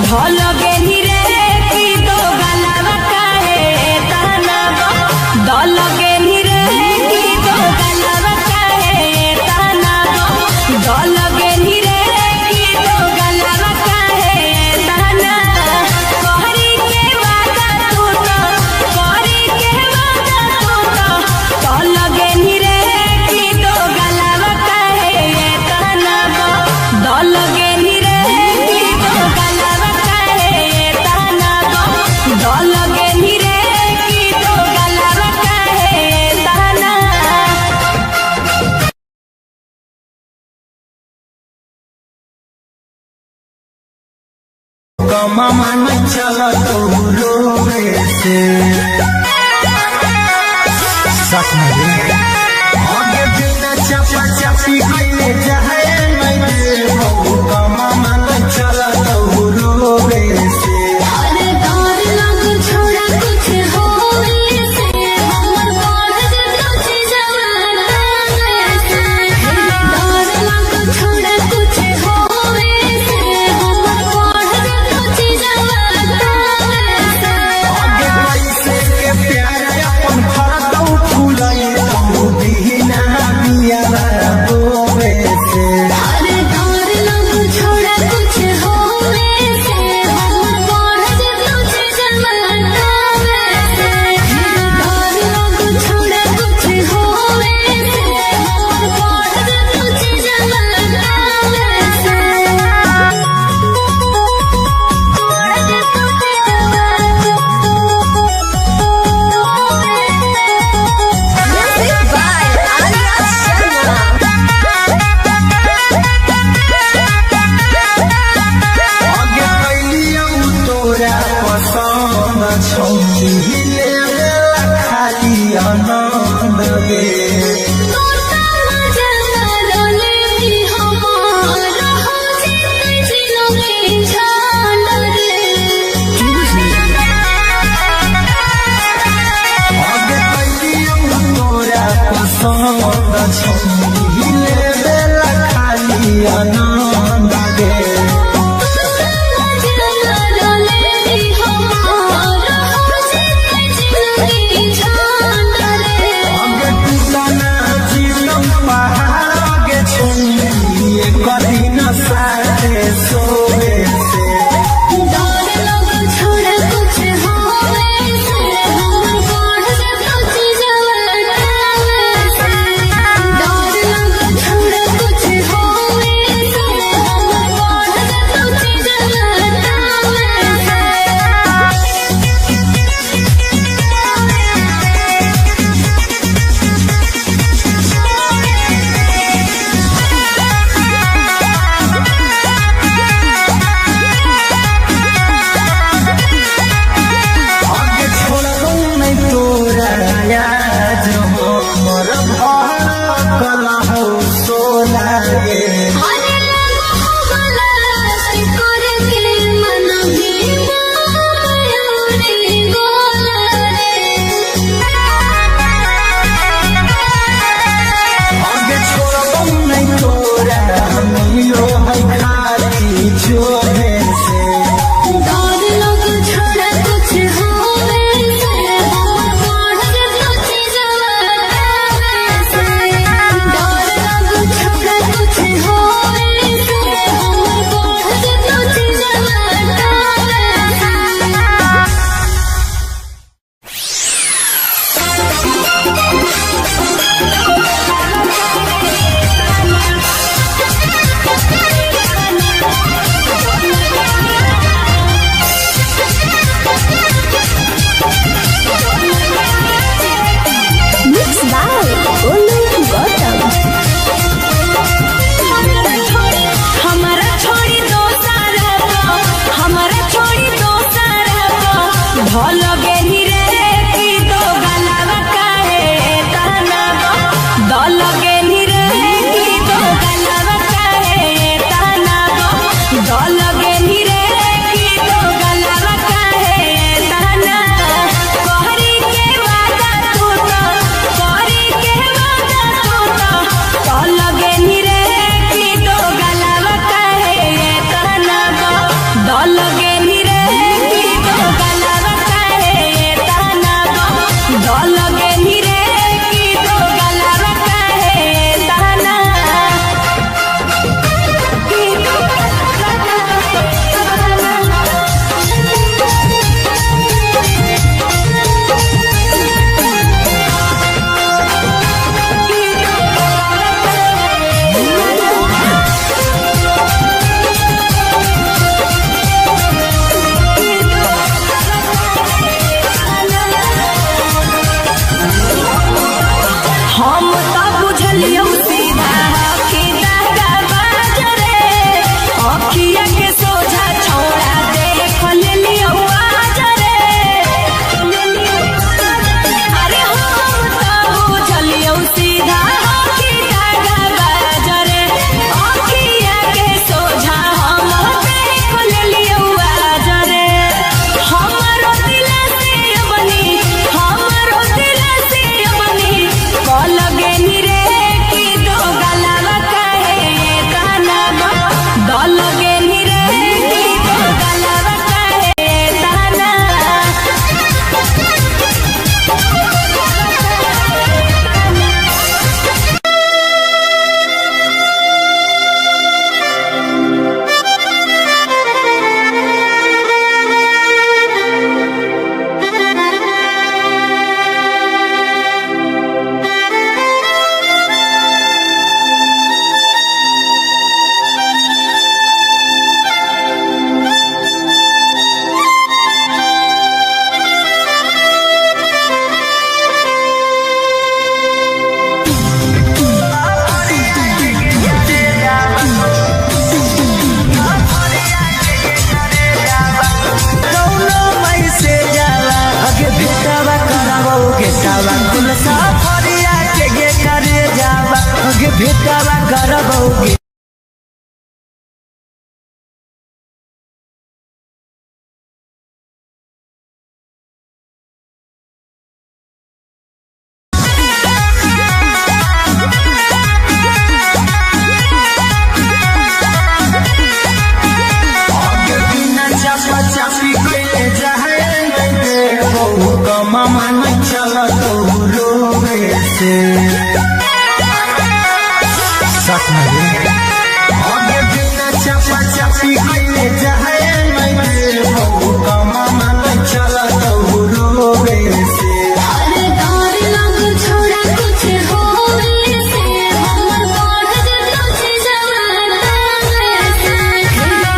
ढोल गेली रे की दो गलावा काहे ताना ढोल गेली रे की दो गलावा काहे ताना ढोल गेली रे की दो गलावा काहे ताना कोहरी के वादा तू तो कोहरी के वादा तू तो ढोल गेली रे की दो गलावा काहे ताना ढोल गेली रे की दो गलावा काहे ताना ढोल गेली रे की दो गलावा काहे ताना कमा मन चला तो रोवे से सच में आगे बिना चपा चपी गईले जाए मैं कमा मन चला तो रोवे से अरे डर लग छोड़ा कुछ होवे से हमर बाढ़ के तुझे जवाना से डर लग छोड़ा कुछ होवे से हमर बाढ़ के तुझे जवाना से आगे पैसे के प्यार अपन फरदौ फूलाई तू बिना बिया रोवे से अरे डर लग छोड़ा कुछ होवे से हमर बाढ़ के तुझे जवाना से डर लग छोड़ा कुछ होवे से हमर बाढ़ के तुझे जवाना Music by Arya Sharma. आगे कैलियौ तोरा पसंद छौनी ले खाली आनंद गे आगे कैलियौ तोरा पसंद छौनी ले खाली आनंद गे आगे टूटा से साथ में आगे बिना चपा चपी कइले जाए मैं बहु कमा मन चला तो रोवे से अरे डर लग छोड़ा कुछ होवे से हमर बढ़ जतो जवाना से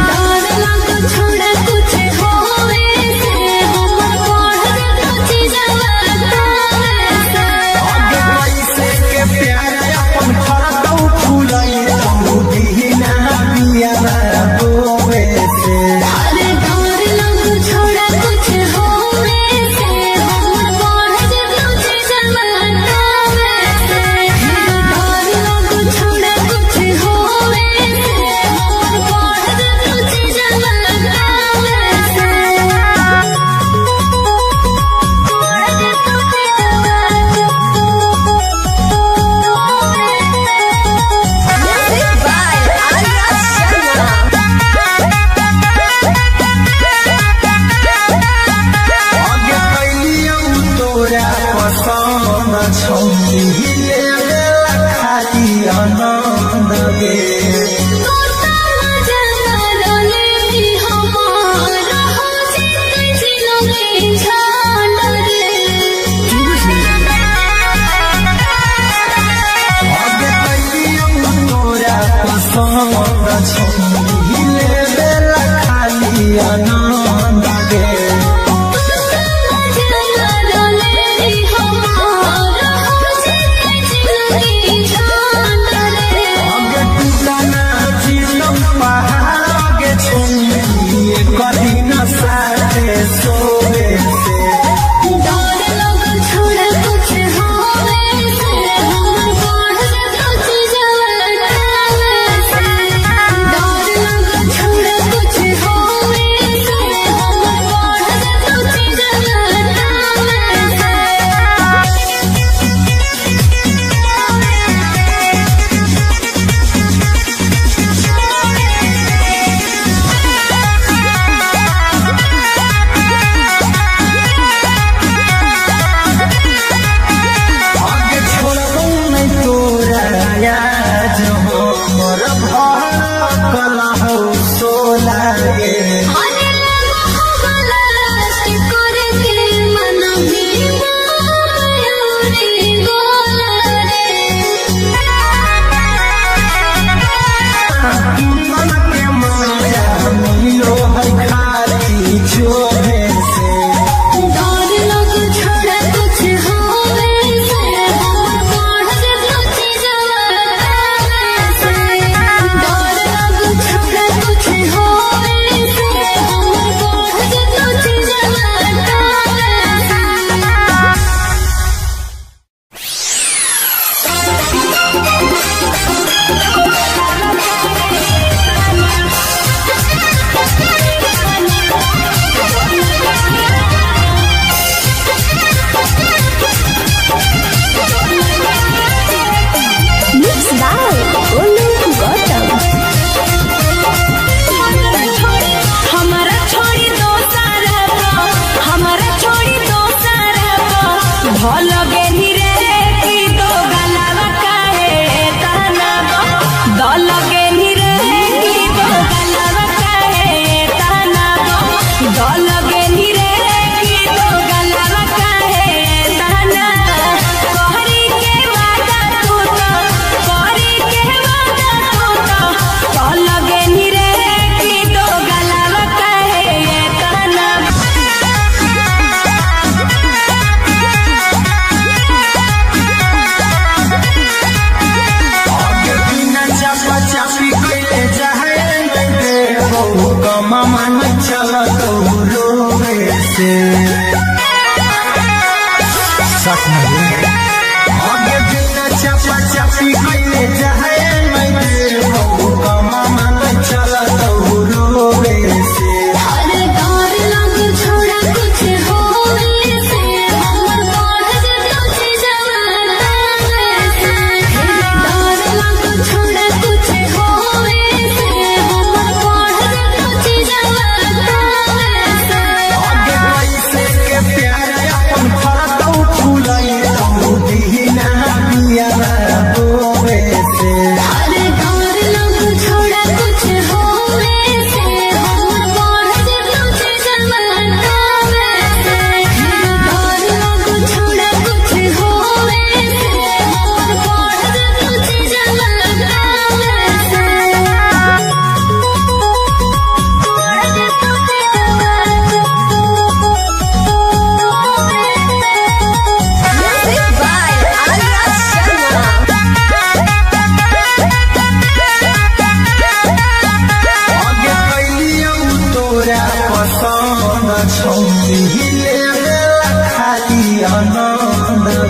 डर लग छोड़ा कुछ होवे से हमर बढ़ जतो जवाना से आगे कैसे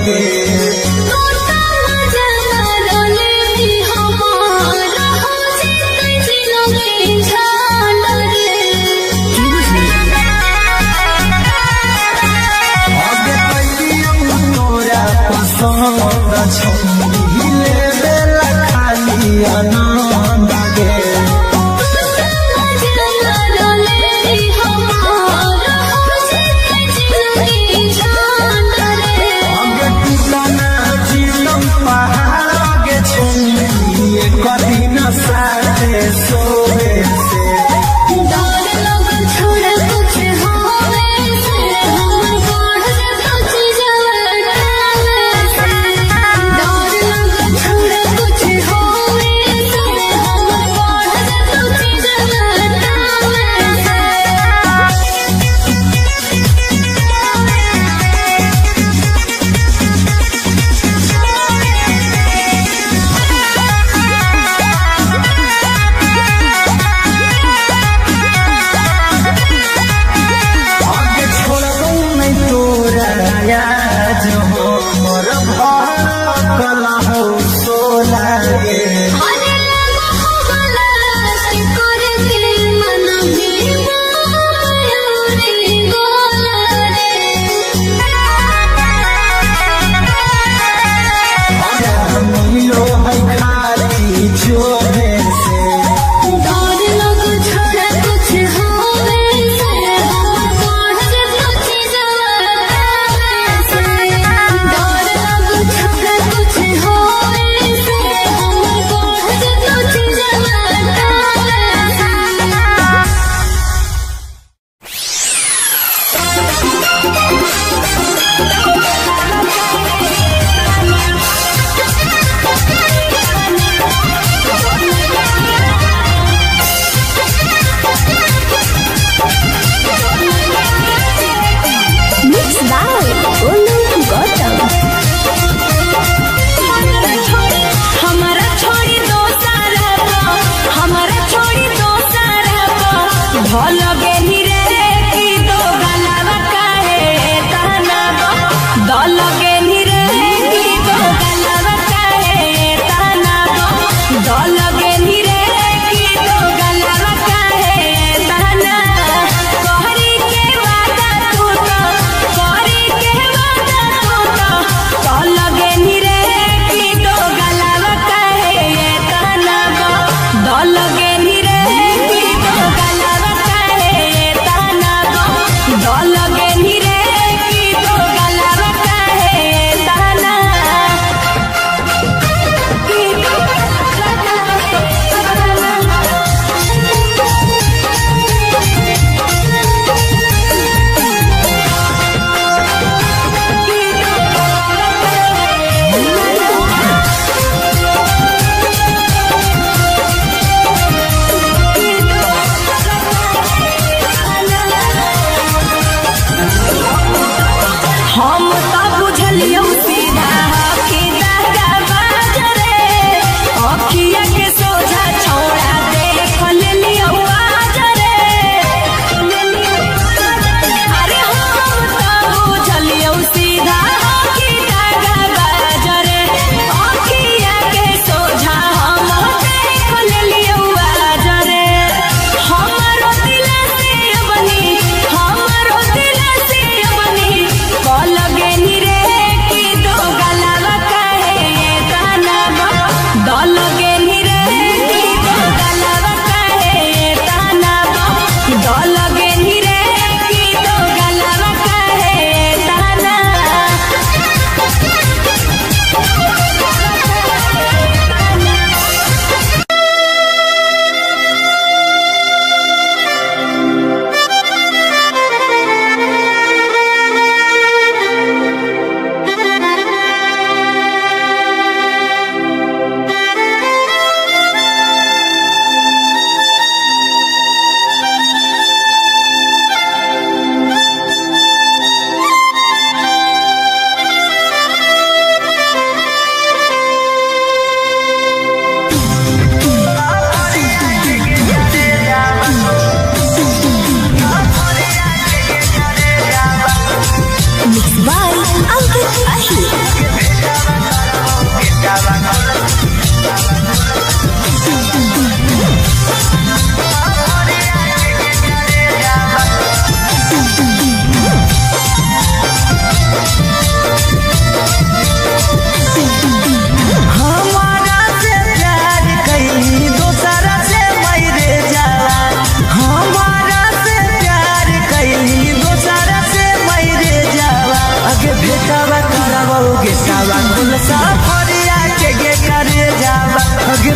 गे आगे पहिलियम तोरा पसंद छौरी लेबेला खाली आनंद गे आगे टूटा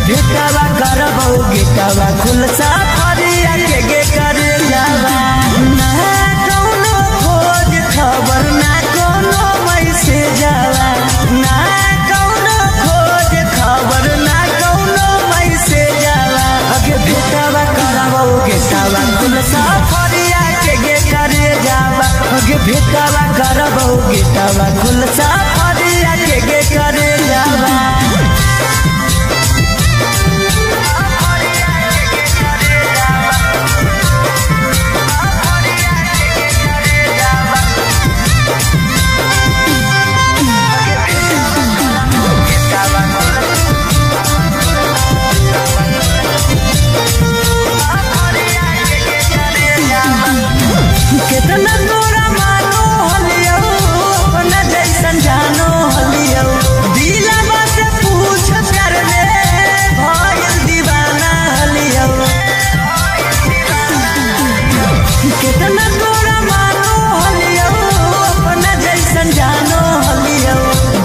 भेटावा करबौ गेटावा खुलसा फरिया के करे जावा ना कौनो खोज खबर ना कौनो मैसेज आवा ना कौनो खोज खबर ना कौनो मैसेज आवा अगे भेटावा करबौ गेटावा खुलसा फरिया के करे जावा अगे भेटावा करबौ गेटावा खुलसा फरिया के करे जावा कितना तोरा मानो हलियो अपना जैसन जानो हलियो दिलवा से पूछ कर ले भइल दीवाना हलियो कितना तोरा मानो हलियो अपना जैसन जानो हलियो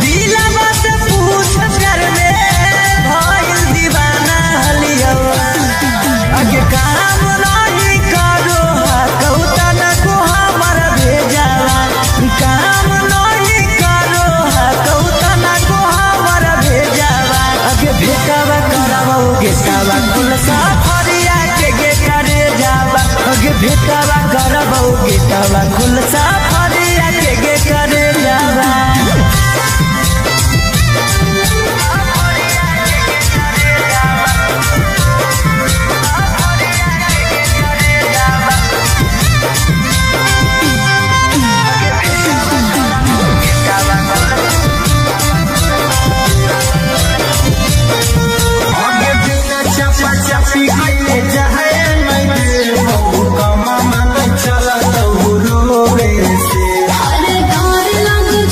दिलवा से पूछ कर ले भइल दीवाना हलियो अगे काम नहीं करो कौता काम नहीं करो कौता ना को हमर भेजावा अगे भेटावा करबौ गेटावा खुलसा फरिया के करे जावा अगे भेटावा करबौ गेटावा खुलसा फरिया के करे जावा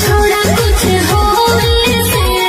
छोड़ा कुछ होवे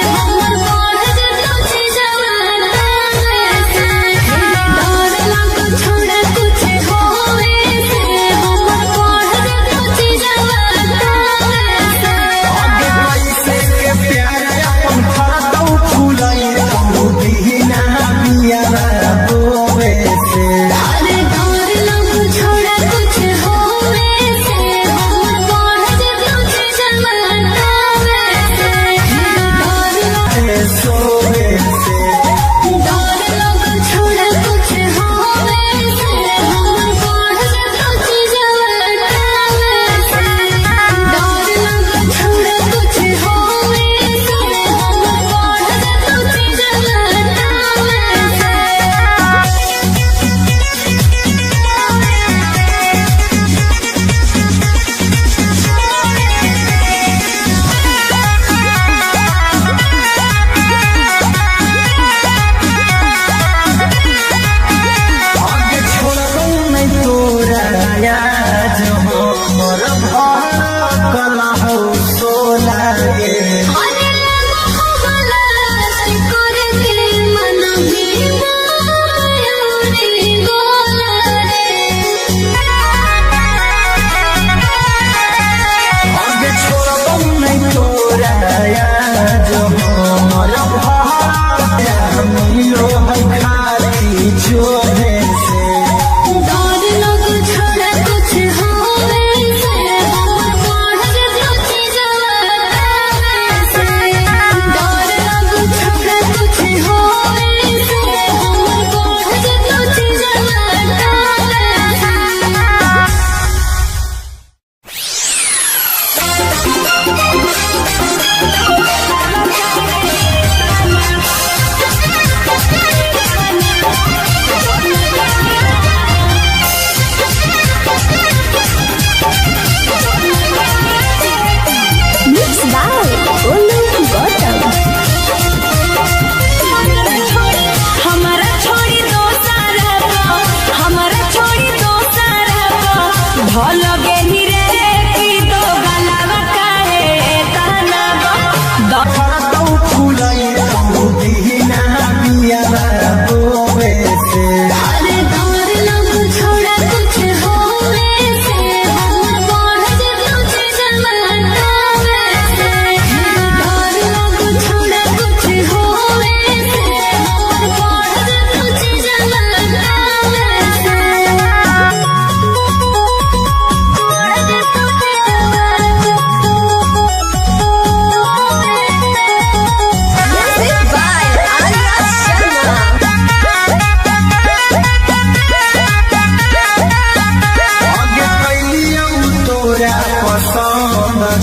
से हमर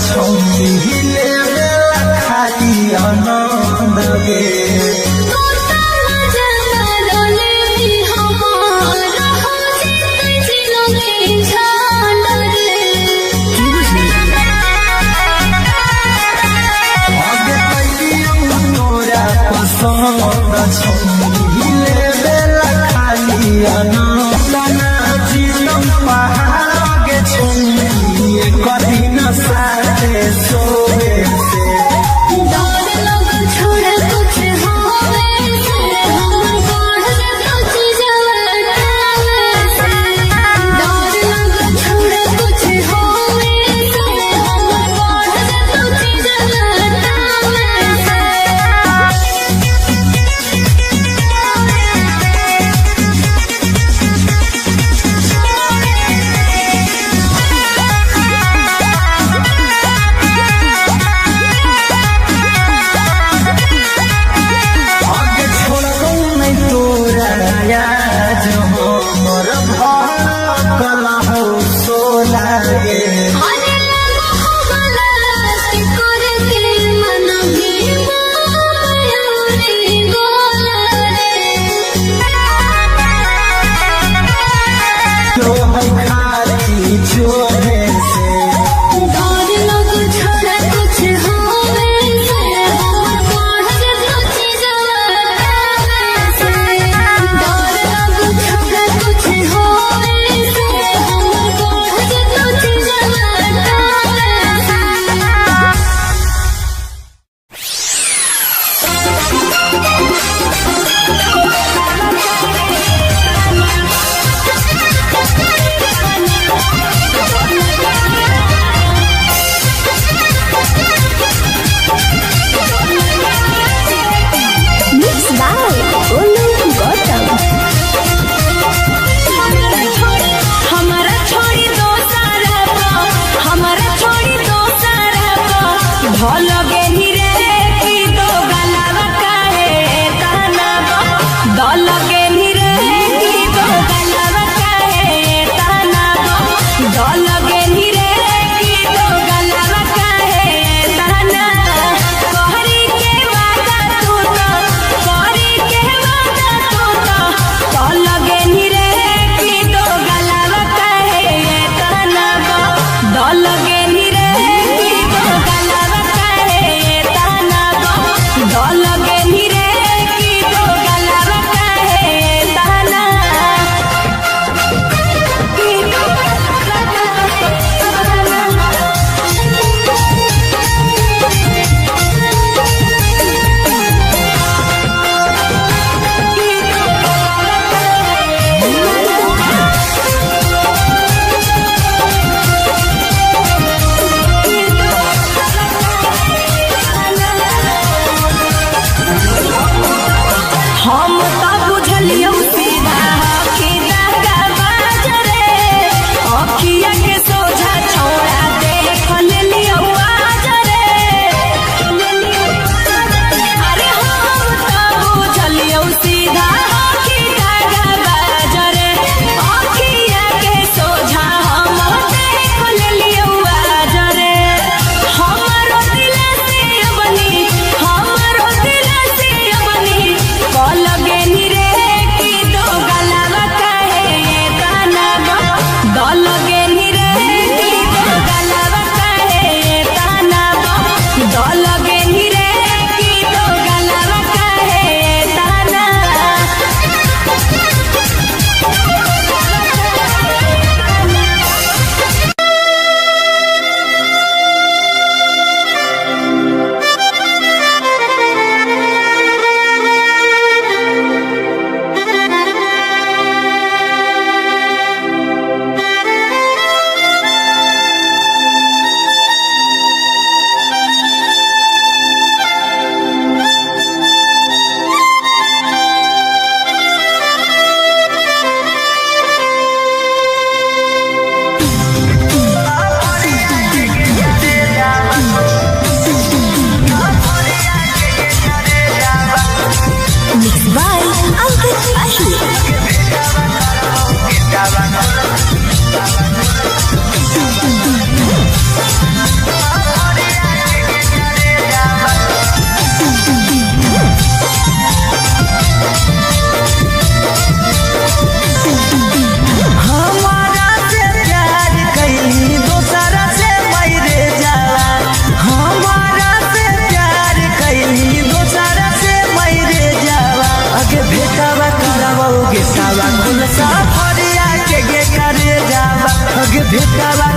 छौरी लेवे खाली आनंद गे छौरी लेवे खाली आनंद जीवन पहाड़ के छौरी कभी न साथे सोवे से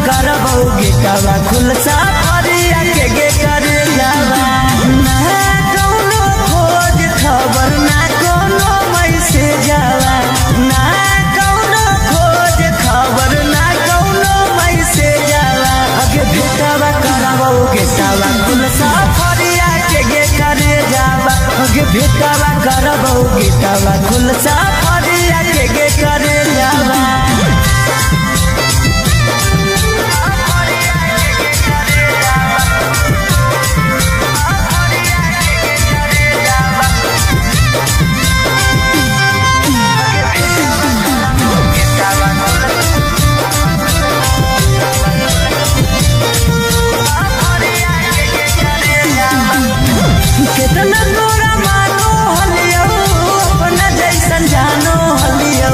करबौ गेटवा खुल सफरिया के गे करे जावा ना कौनो खोज खबर ना कोनो मैसेज जावा ना कौनो खोज खबर ना कोनो मैसेज जावा अगे भेटवा करबौ गेटवा खुल सफरिया के गे करे जावा अगे भेटवा करबौ गेटवा खुल सफरिया के गे करे जावा कितना तोरा मानो हलियो अपना जैसन जानो हलियो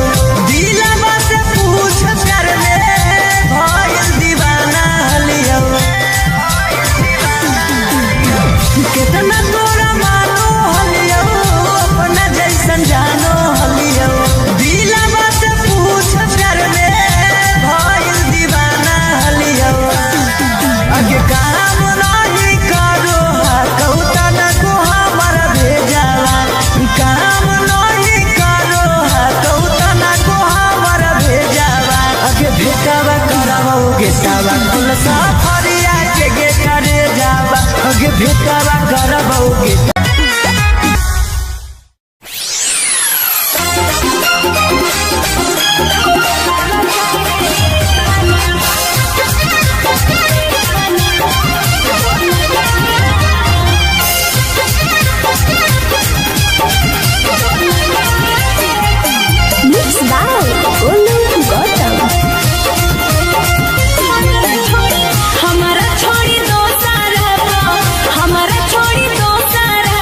दिलवा से पूछ कर ले भइल दीवाना हलियो कितना तोरा मानो हलियो अपना जैसन जानो हलियो दिलवा से पूछ कर ले भइल दीवाना हलियो अगे काम नहीं करो कौता काम नहीं करो कौता ना को हमारा भेजावा अगे भेटवा करबौ गेटवा खुल सफरिया के गे करे जावा अगे भेटवा करबौ गेटवा हमारा छोड़ी दो सारा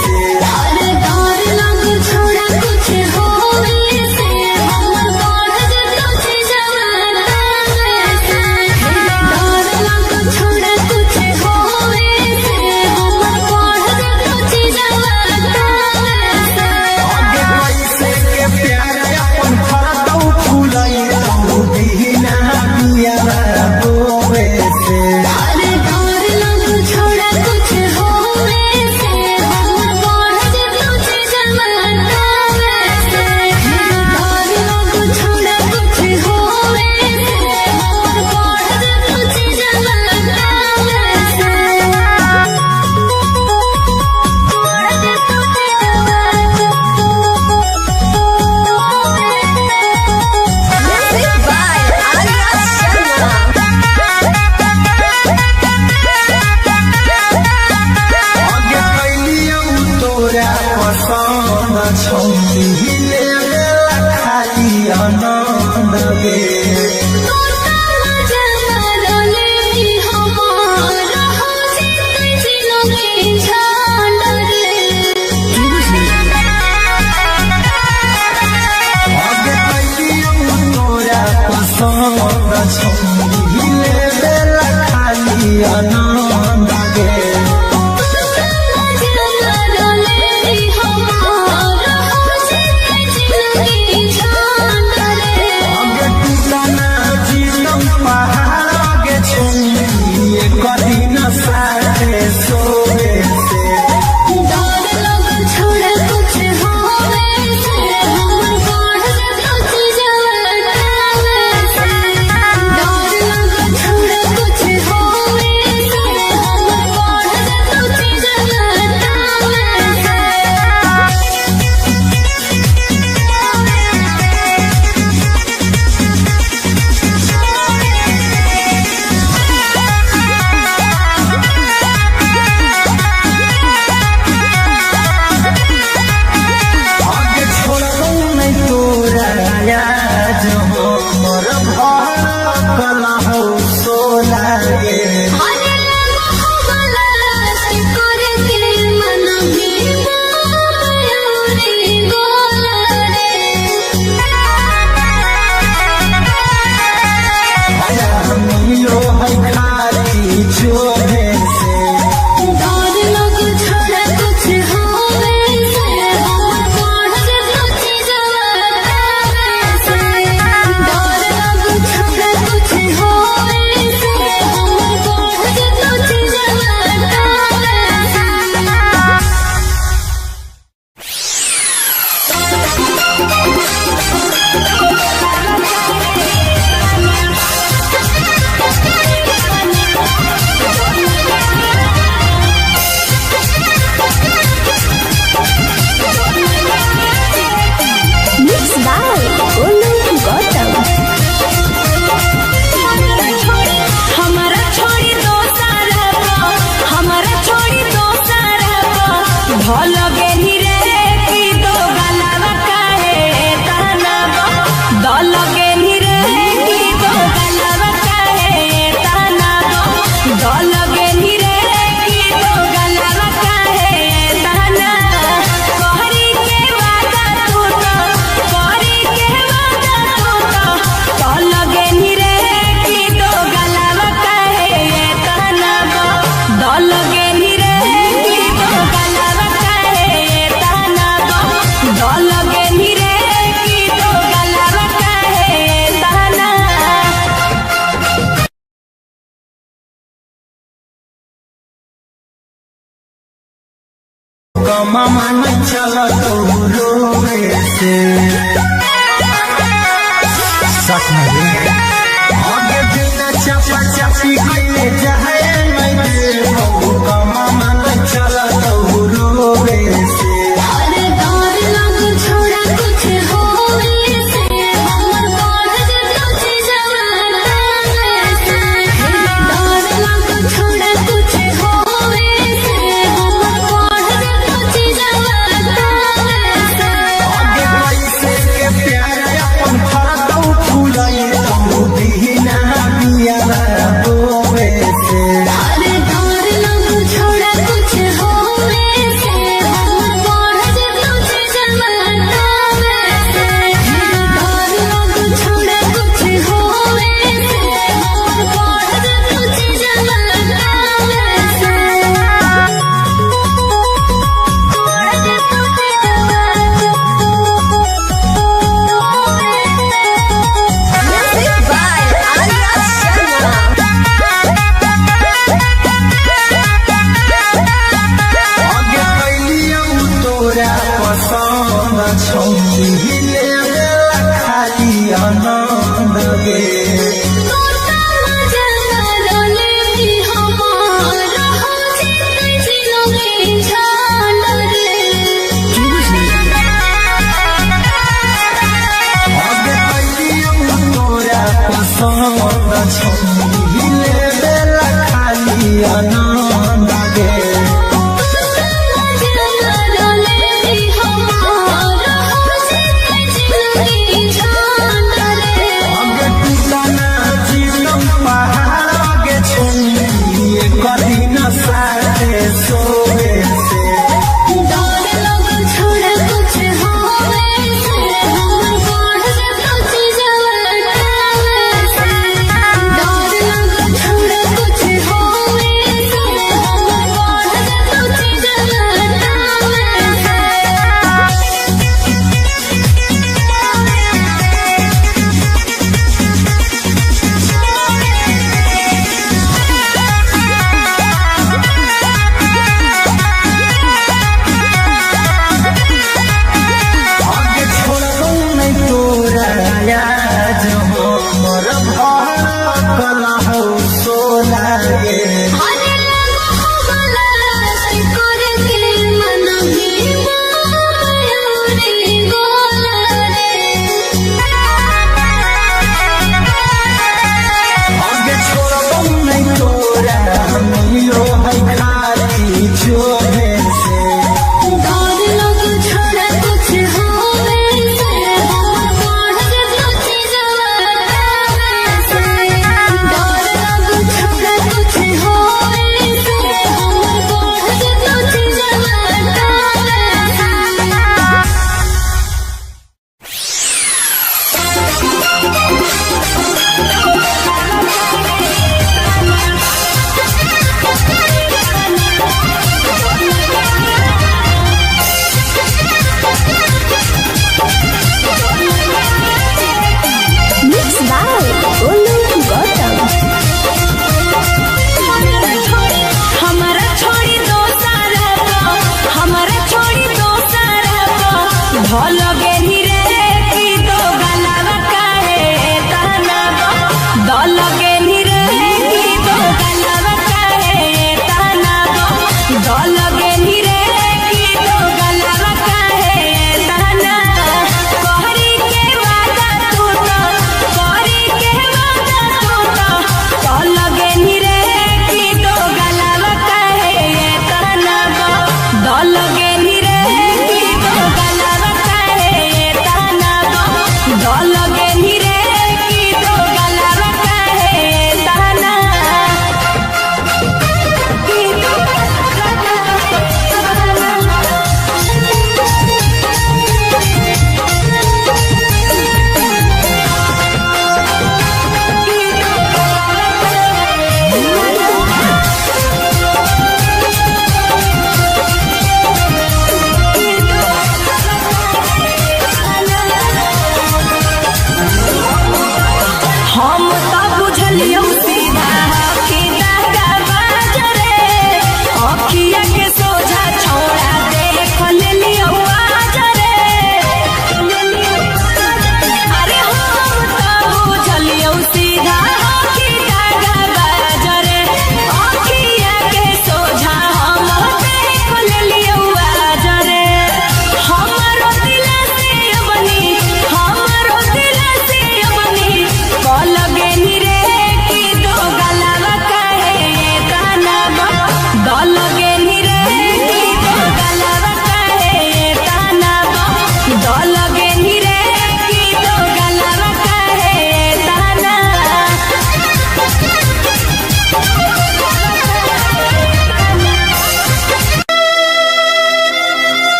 से अरे डर लग छोड़ा कुछ होवे से हमर बढ़ जतो जवाना से डर लग छोड़ा कुछ होवे से हमर बढ़ जतो जवाना से आगे कैसे के प्यार अपन फरतौ फूलई तू दीना बिया बोवे से अरे डर लग छोड़ा कुछ होवे से हमर बढ़ जतो जवाना से डर लग छोड़ा कुछ होवे से हमर बढ़ जतो जवाना से Music by Arya Sharma. आगे कैलियौ तोरा पसंद छौनी ले खाली आनंद गे आगे कैलियौ तोरा पसंद छौनी ले खाली आनंद गे आगे टूटना जीतम पहाड़ आगे छौनी कदी न साथे सोवे से आगे छोड़ो नहीं तोरा आज हमर भरकल हौ सोला गे मिलो है खाली छोड़े से Mixed by Olu Gautam. हमारा छोड़ी दो सारा हमारा छोड़ी दो सारा भल गेली रे की दो गलावा काहे ताना दल गेली रे की दो गलावा काहे ताना दल गेली रे की दो गलावा काहे ताना कहरी के वादा तू तो कहरी के वादा तू तो दल गेली रे की दो गलावा काहे ताना दल गेली रे की दो गलावा काहे ताना दल गेली रे की दो गलावा काहे ताना कमा मन चल तो रोवे से सच में आगे बिना चपा चपी के जाए मैं दे कमा मन चल तो रोवे से अरे डर लग छोड़ा कुछ होवे से हमर बढ़ जतो जवाना से डर लग छोड़ा कुछ होवे से हमर बढ़ जतो जवाना से आगे कैसे के प्यार अपन फरतौ फूलई तू दीना बिया बोवे से गे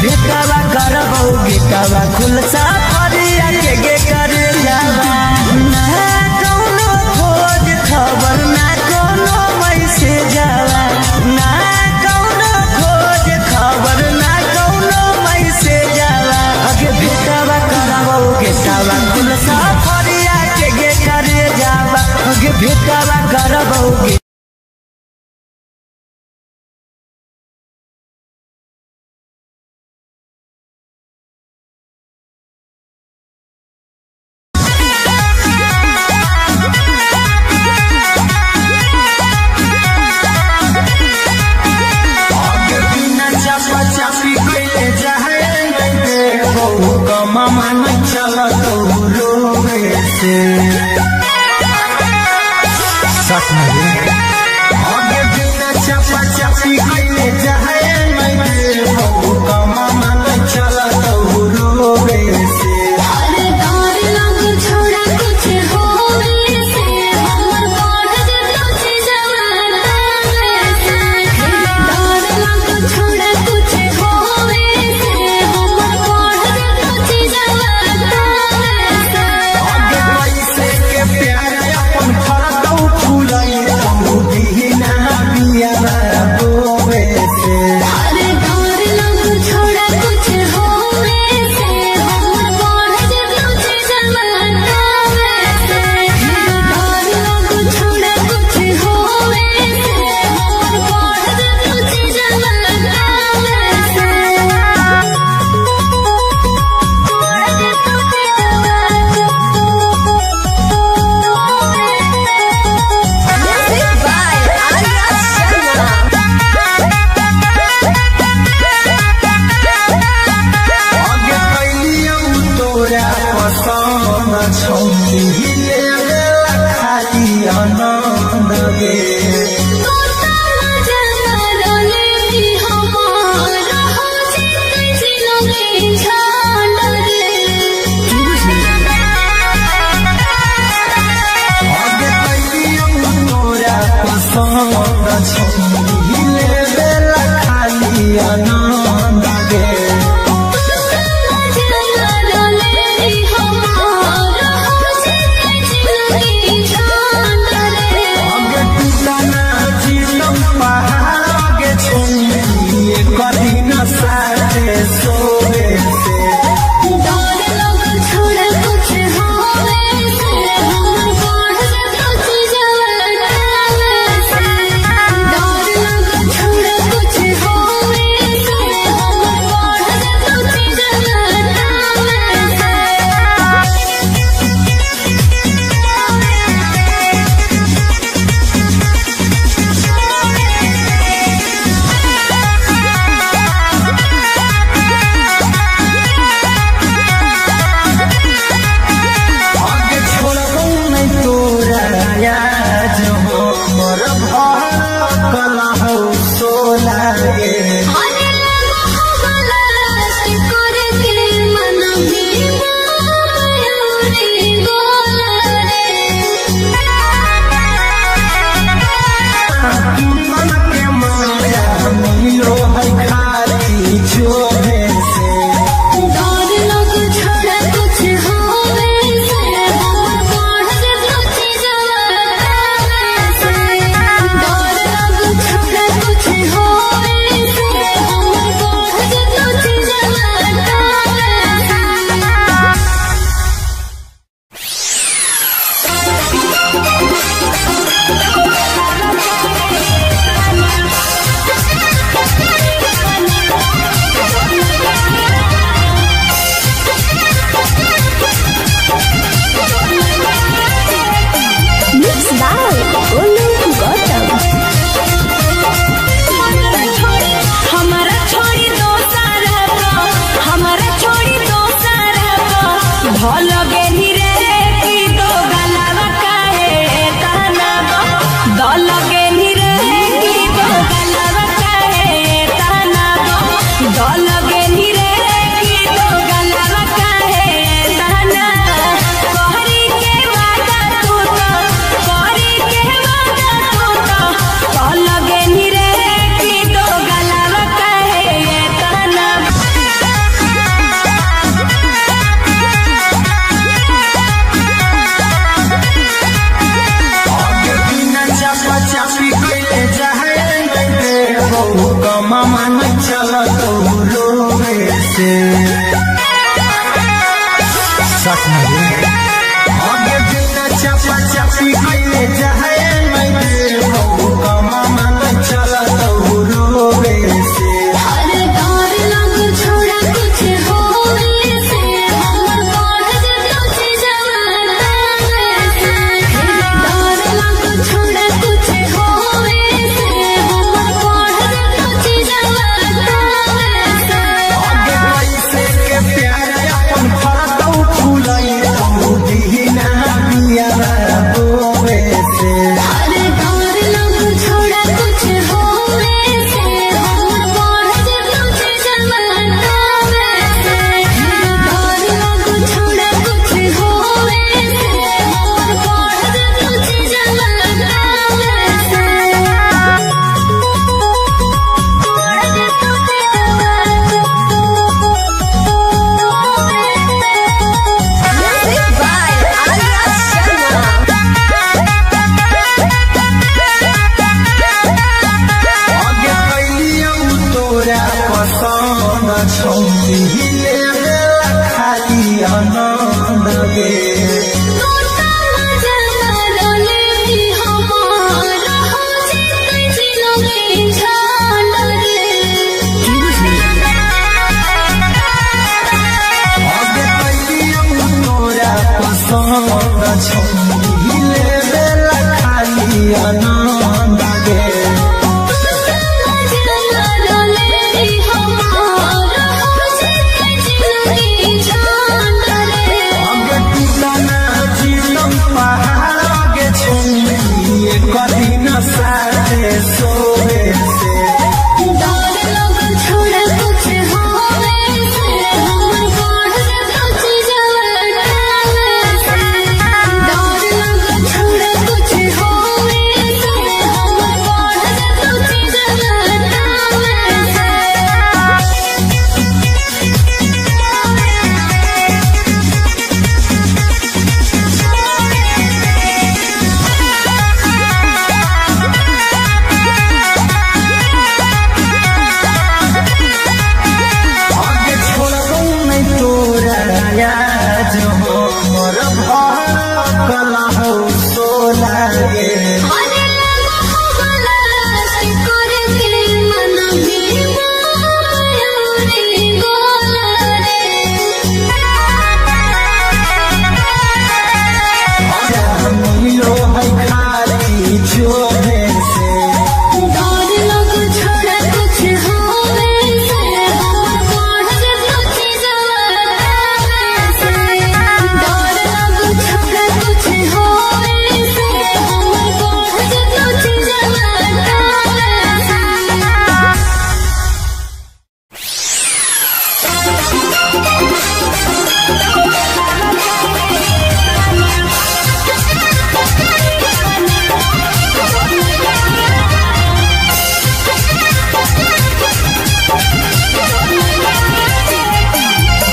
भेटावा करबौ गेटावा खुलसा फरिया के गे करे जावा ना कौनो खोज खबर ना कौनो मैसेज जावा ना कौनो खोज खबर ना कौनो मैसेज जावा अगे भेटावा करबौ गेटावा खुलसा फरिया के गे करे जावा अगे भेटावा करबौ मन चला तो रोवे से सच में आगे बिना चपा चपी कइले जाए मैं बहु कमा मन चला तो रोवे से अरे डर लग छोड़ा कुछ होवे से हमर बाढ़ जब जवाना से डर लग छोड़ा कुछ होवे से हमर बाढ़ जब जवाना आगे पैसे के प्यार अपन फरदौ फूलाई तू दीना बिया रोवे से अरे डर लग छोड़ा कुछ होवे से हमर बाढ़ जब जवाना से डर लग छोड़ा कुछ होवे से हमर बाढ़ जब जवाना Music by Arya आगे कैलियौ तोरा पसंद छौनी ले खाली आनंद गे आगे कैलियौ तोरा पसंद छौनी ले खाली आनंद गे आगे टूटना से आगे बिना चपा चपी कइले जाए मैं बहु कमा मन चला तो रोवे से हर दौर लग छोड़ा कुछ होवे से हमर बढ़ कुछ जवाना से हर दौर लग छोड़ा कुछ होवे से हमर बढ़ कुछ जवाना से आगे पैसे के प्यार अपन फरतौ फूलई तो दीना बिया बोवे से हर दौर लग छोड़ा कुछ होवे से हमर बढ़ कुछ जवाना से हर दौर लग छोड़ा कुछ होवे से हमर बढ़ कुछ जवाना आगे कैलियौ तोरा पसंद छौरी खाली आनंद गे आगे कैलियौ तोरा पसंद छौरी खाली आनंद गे आगे टूटना जीतम पहाड़ आगे छौरी कदी न साथे सोवे से छोड़ा कुछ होवे से हमर बढ़ कुछ जवाना से डर लग छोड़ा कुछ होवे से हमर बढ़ कुछ जवाना आगे छोड़बौ नहीं तोरा याद हो मोर भरकल हो सोला गे अरे लगो बलास करे के मन भी मायूरी गोला मिलो है खाली जोहे से डर लग छोड़ा कुछ होवे से हमर बढ़ कुछ जवाना से डर लग छोड़ा कुछ होवे से हमर बढ़ कुछ जवाना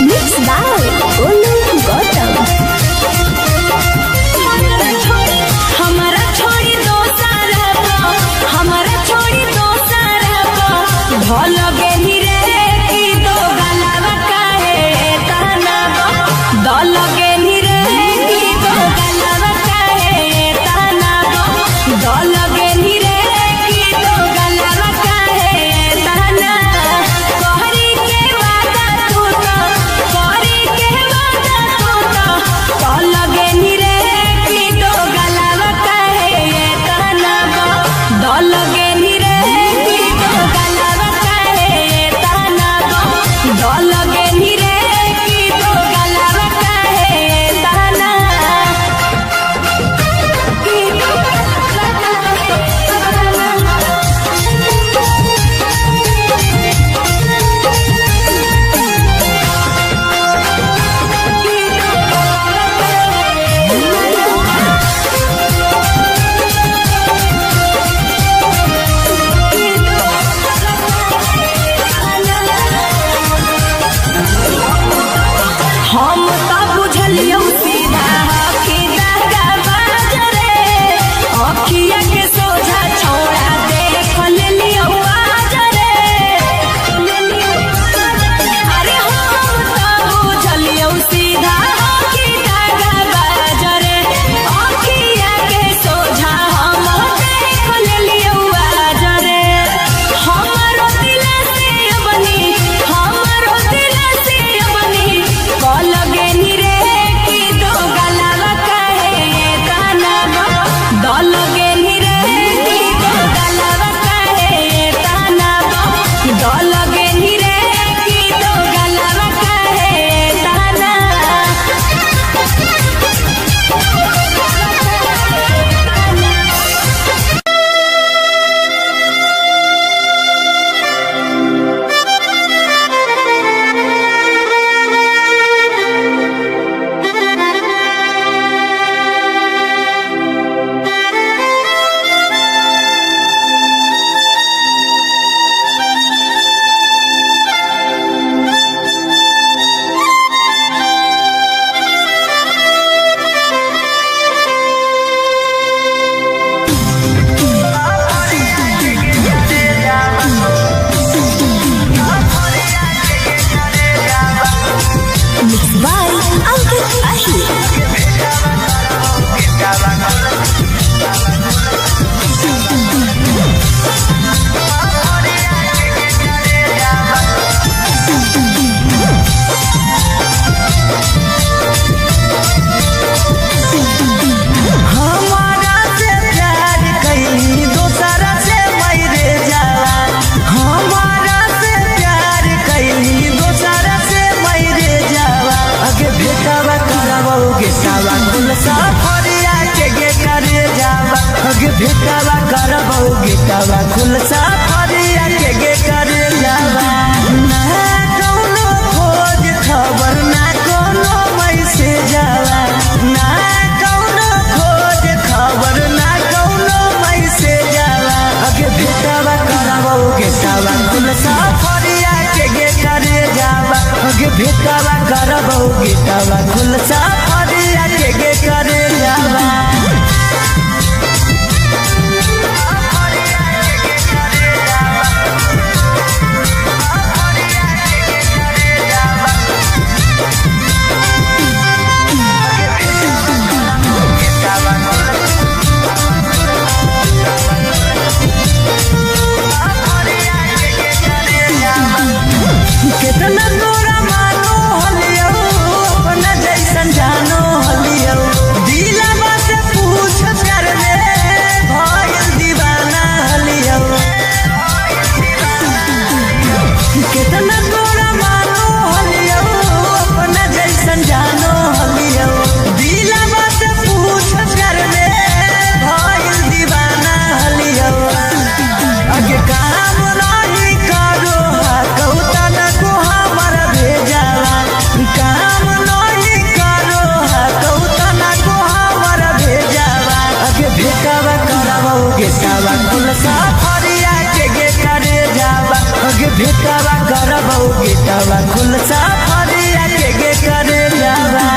Mixed by Olu Gautam. हमारा छोड़ी दोसर हमारा छोड़ी दोसर भल गेली रे की दो गलावा काहे तना दल गेली रे की दो गलावा काहे तना दल गेली रे की दो गलावा काहे तना कहरी के वादा तू तो कहरी के वादा तू तो कल गेली रे की दो गलावा काहे तना दल गेली रे की दो गलावा काहे तना दल गेली रे की दो गलावा काहे तना की दो गलावा भेटावा करबौ गेटावा खुलसा फरिया के करे जावा ना कौनो खोज खबर ना कोनो मैसेज जावा ना कौनो खोज खबर ना कोनो मैसेज जावा अगे भेटावा करबौ गेटावा खुलसा फरिया के करे जावा अगे भेटावा करबौ गेटावा खुलसा फरिया के करे जावा कितना तोरा मानो हलियो अपना जैसन जानो हलियो दिलवा से पूछ कर ले भइल दीवाना हलियो कितना तोरा मानो हलियो अपना जैसन जानो हलियो दिलवा से पूछ कर ले भइल दीवाना हलियो अगे काम नहीं करो कहूता न को हमर भेजावा काम नहीं करो कहूता न को हमर भेजावा अगे भेटावा करबौ गेटावा खुलसा फरिया के करे जावा अगे भेटावा करबौ गेटावा खुलसा फरिया के करे जावा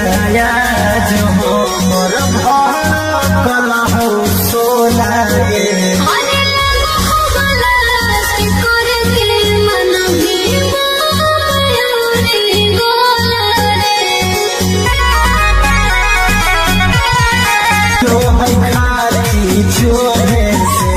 नया जो मोर भल हो सोना गे तो है खाली छोड़े से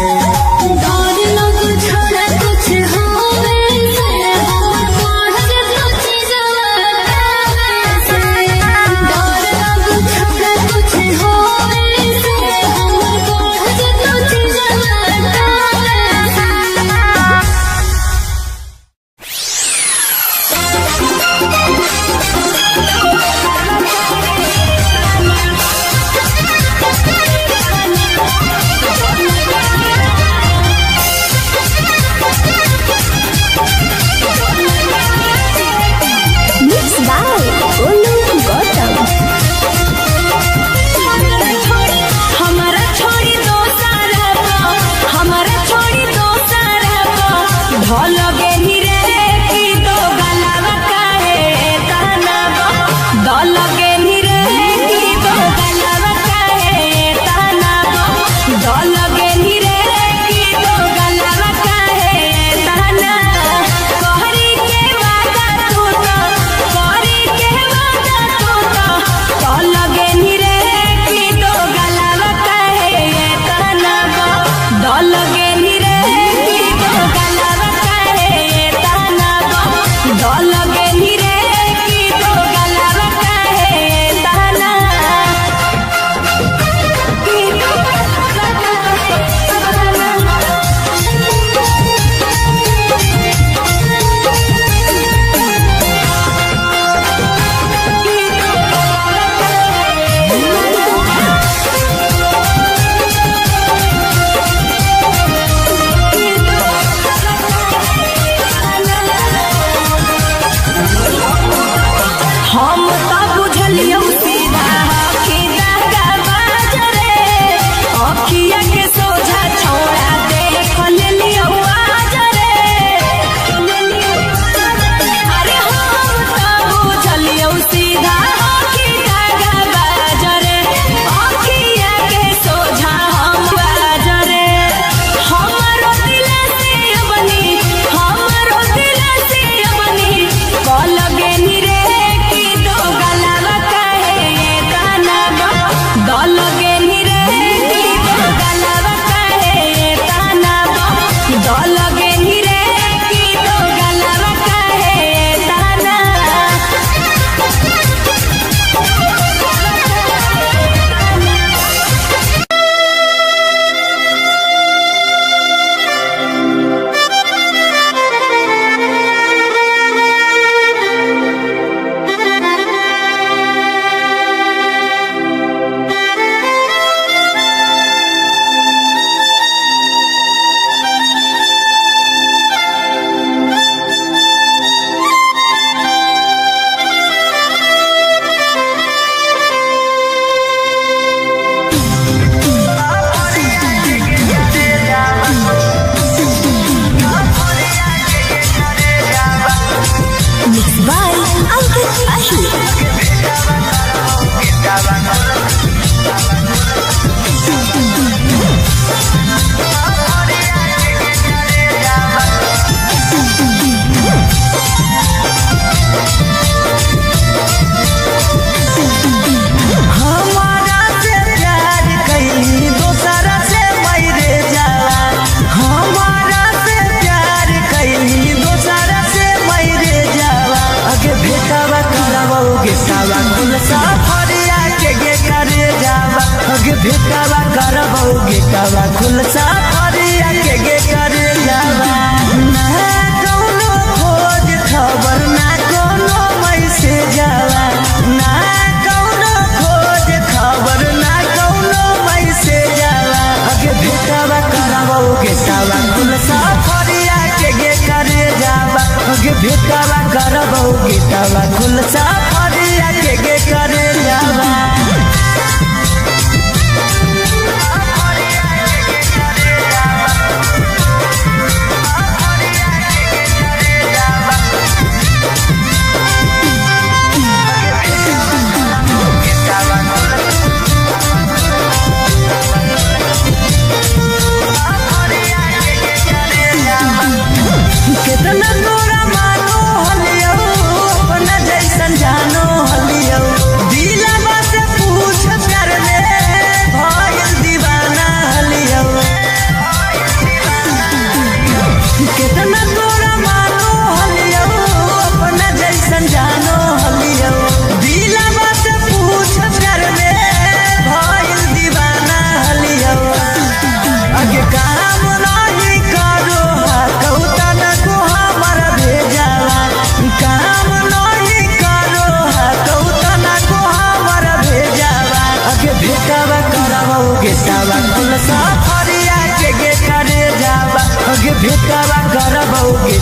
भेटावा करबोगे कावा खुलसा फरिया के करे जावा ना कोनो खोज खबर ना कोनो मैसेज जावा ना कोनो खोज खबर ना कोनो मैसेज जावा अगे भेटावा करबोगे कावा खुलसा फरिया के करे जावा अगे भेटावा करबोगे कावा खुलसा फरिया के करे जावा सफरिया के गे करे जावा अगे भेटावा करबौगे।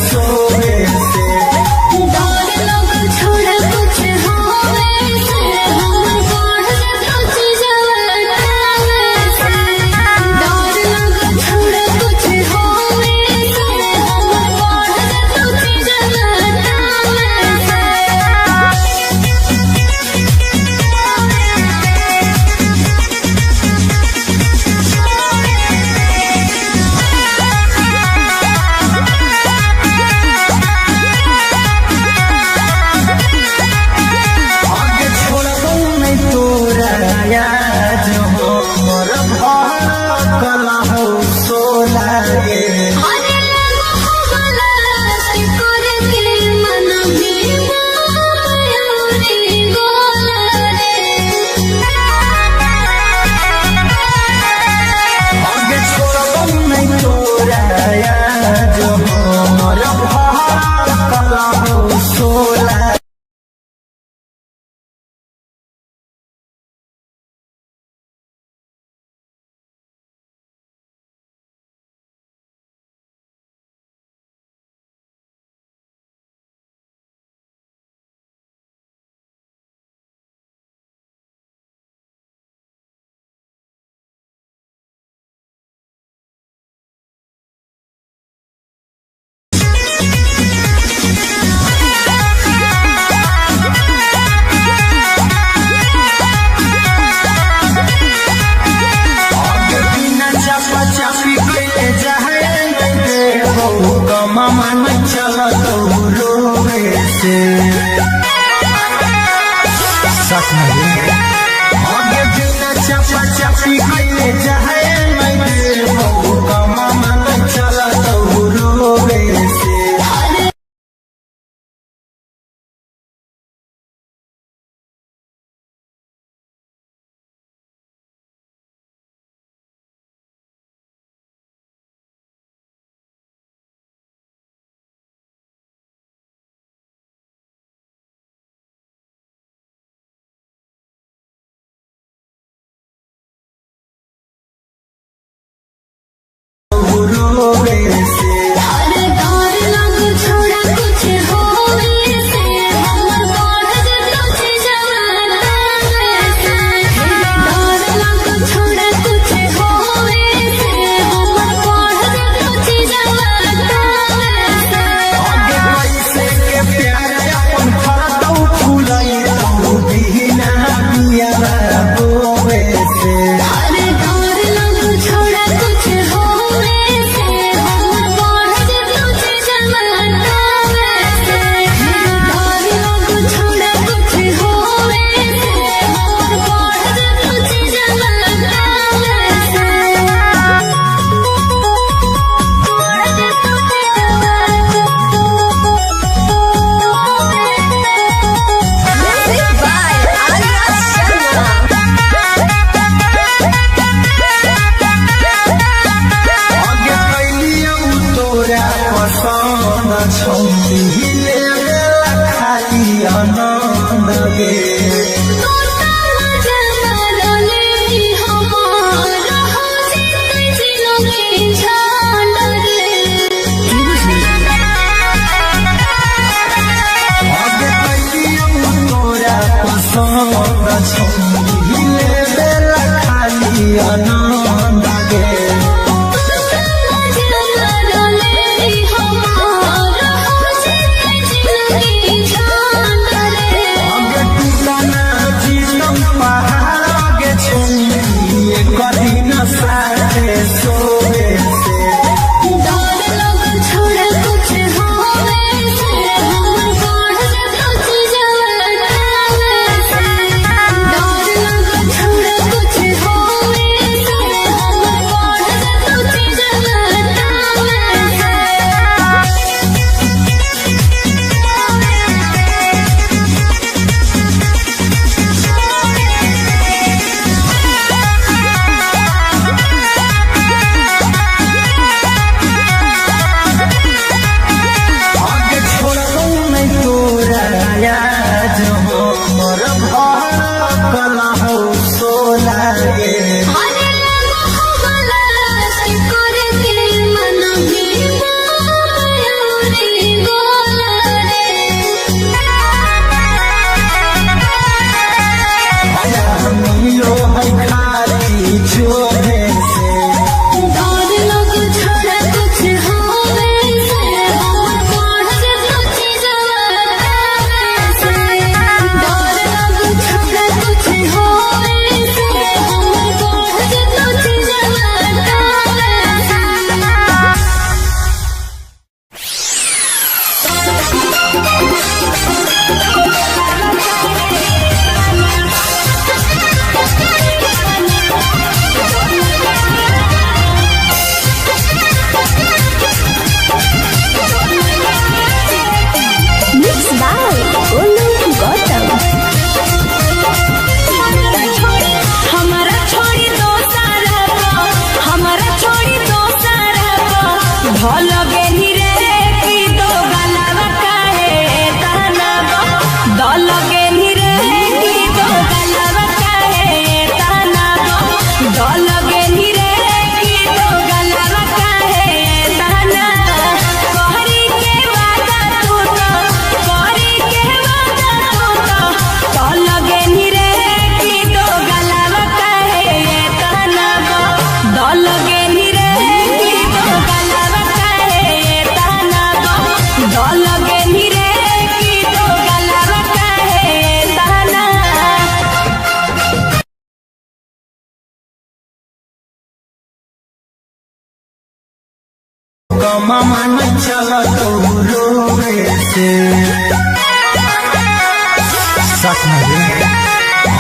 सोवे से डर लग छोड़ कुछ होवे से हमर बढ़ कुछ जवाना से डर लग छोड़ कुछ होवे से हमर बढ़ कुछ जवाना से आगे छोड़बो नहीं तोरा याद हो मोर भड़कल हो सोला गे अरे लगला से करके मन मयूरी गोला रे आगे छोड़बो नहीं तोरा याद हो मोर भड़कल हो सोला चापी कैले जाए मामा न चलत रोवे से आगे बिना चापा चापी कैले जाए मामा न चलत रोवे से रोवे से अरे डर लग छोड़ कुछ होवे से हमर बढ़ कुछ जवाना से डर लग छोड़ कुछ होवे से हमर बढ़ कुछ जवाना से आगे कैसे के प्यार अपन फरदौ फुलाई तू बिना बिया बोवे से अरे डर लग छोड़ कुछ होवे से हमर बढ़ कुछ जवाना से डर लग छोड़ कुछ होवे से हमर बढ़ कुछ जवाना Music by Arya Sharma. आगे कैलियौ तोरा पसंद छौली लेला खाली आनंद गे आगे कैलियौ तोरा पसंद छौली लेला खाली आनंद गे आगे टूटा न गमा मन चल तो रोवे से सच में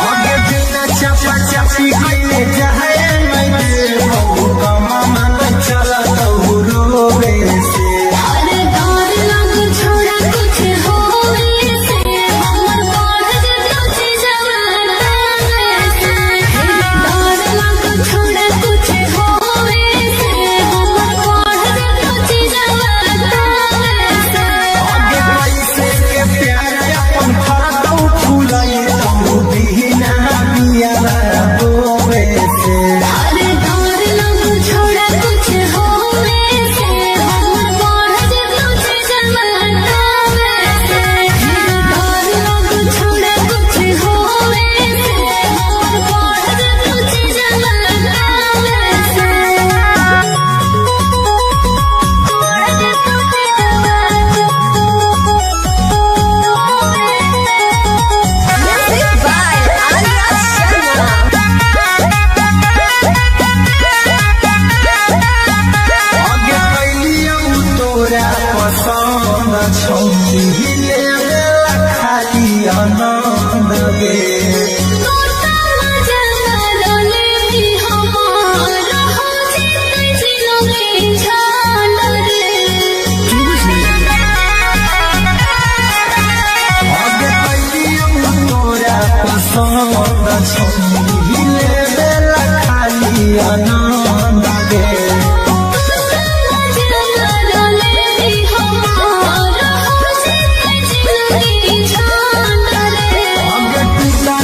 आगे बिना चपा चपी कइले जाए नहीं दे गमा मन चल तो रोवे से अरे डर लग छोड़ा कुछ होवे से हमर बढ़ जतो जवाना से डर लग छोड़ा कुछ होवे से हमर बढ़ जतो जवाना से आगे पैसे के प्यार अपन फरतौ फूलई तू बिना बिया रोवे से अरे डर लग छोड़ा कुछ होवे से हमर बढ़ जतो जवाना से डर लग छोड़ा कुछ होवे से हमर बढ़ जतो जवाना से Music by Arya Sharma. आगे कैलियौ तोरा पसंद छौरी लेला खाली आनंद गे तोता मजा करले भी हमार हो जितै जिलोगे छान रे आगे कैलियौ तोरा पसंद छौरी लेला खाली आनंद गे तोता मजा करले भी हमार हो जितै जिलोगे छान रे आगे टूटा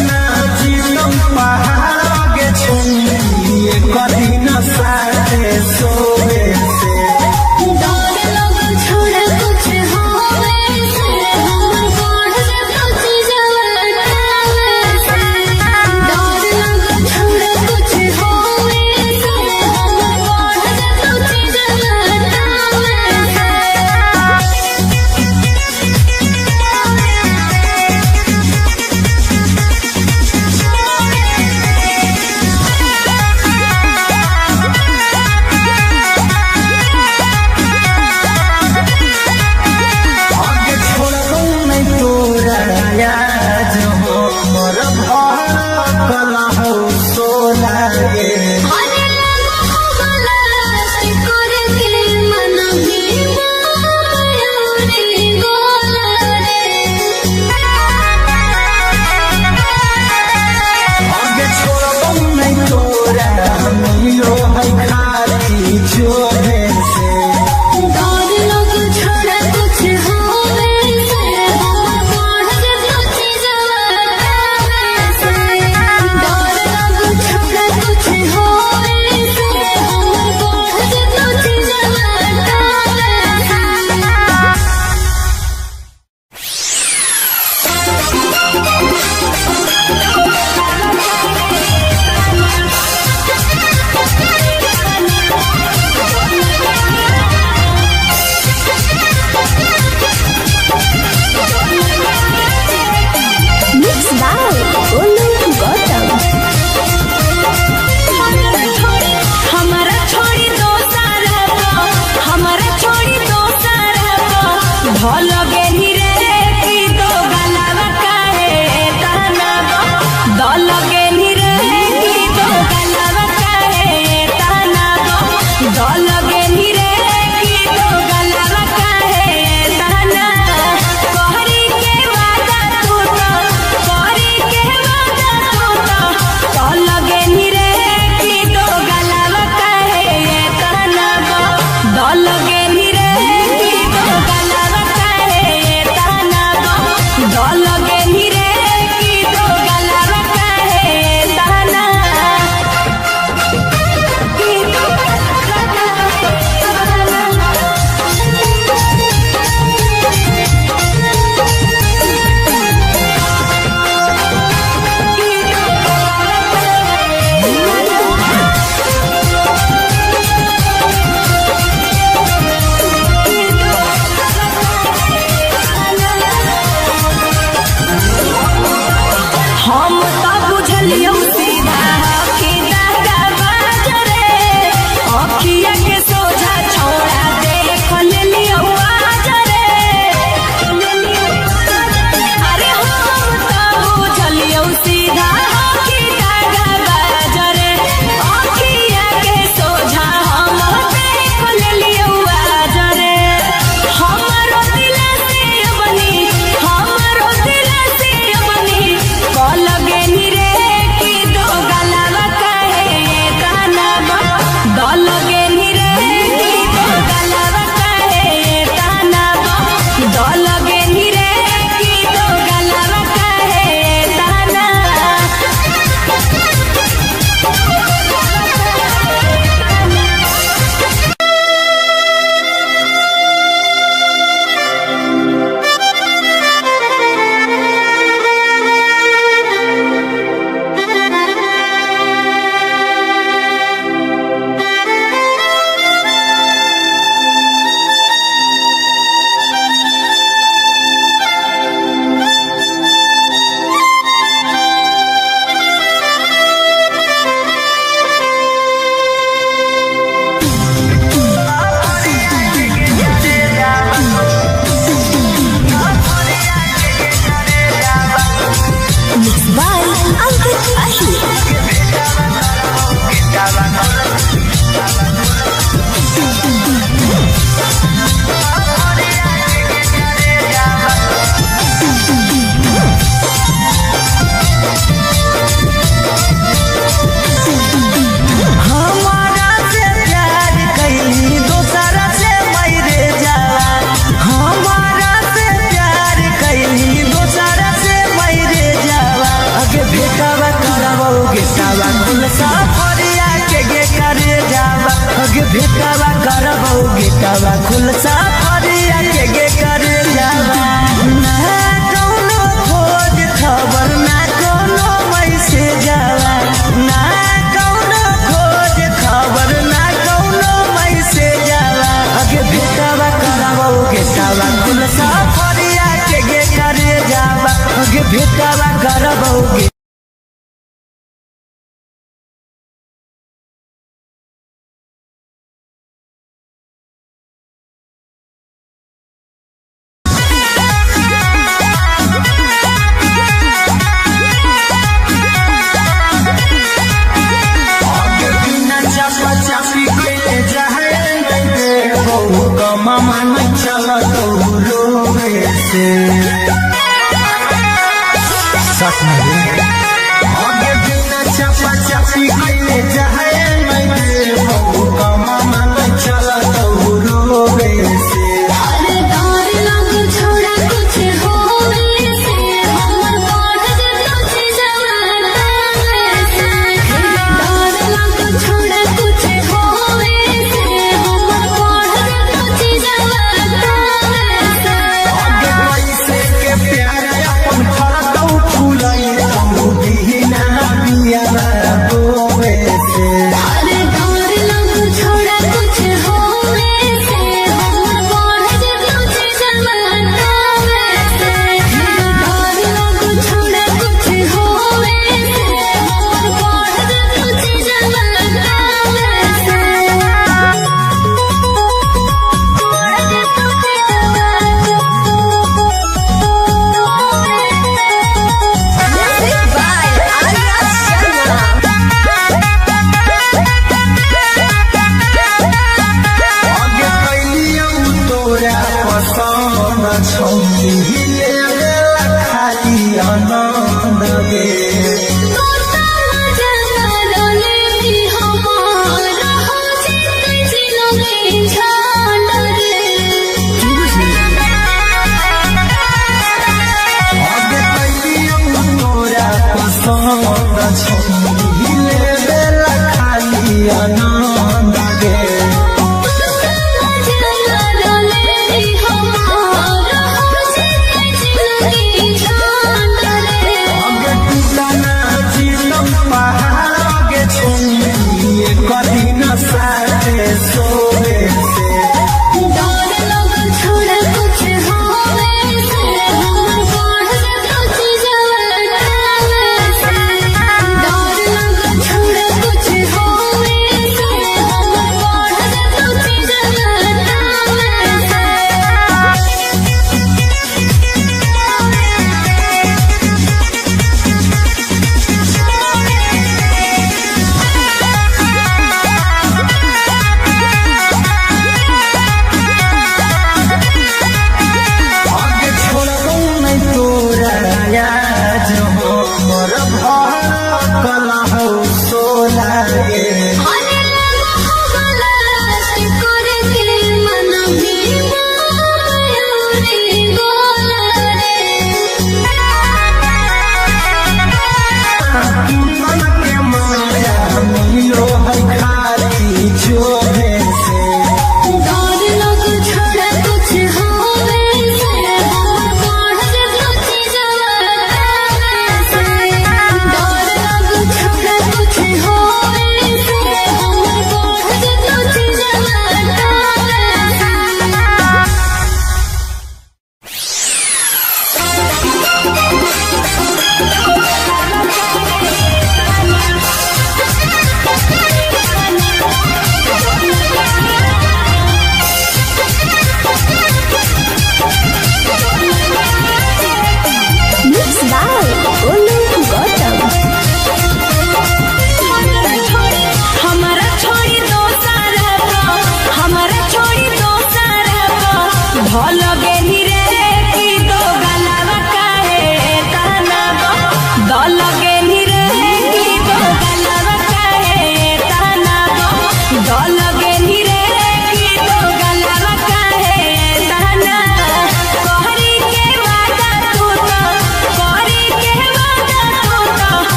बेटावा करबौगे मन चला तो रोवे से सच में आगे बिना चपा चपी कइले जाए मैं बहु मन चला तो रोवे से अरे डर लग छोड़ा कुछ होवे से हमर बाढ़ जतो जवाना से डर लग छोड़ा कुछ होवे से हमर बाढ़ जतो जवाना से आगे कैसे के प्यार अपन फरतौ फूलै तू बिना बिया रोवे से अरे डर लग छोड़ा कुछ होवे से हमर बाढ़ जतो जवाना से डर लग छोड़ा कुछ होवे से हमर बाढ़ जतो जवाना आगे कैलियौ तोरा पसंद छौकी ले खाली आनंद गे आगे कैलियौ तोरा पसंद छौकी ले खाली आनंद गे आगे टूटना जीतम पहाड़ आगे छुए कदी न साथे सोवे से आगे छोड़बौ नहीं तोरा आज हमर भर कलहौ सोला गे मन के माया मिलो है खाली जोहे से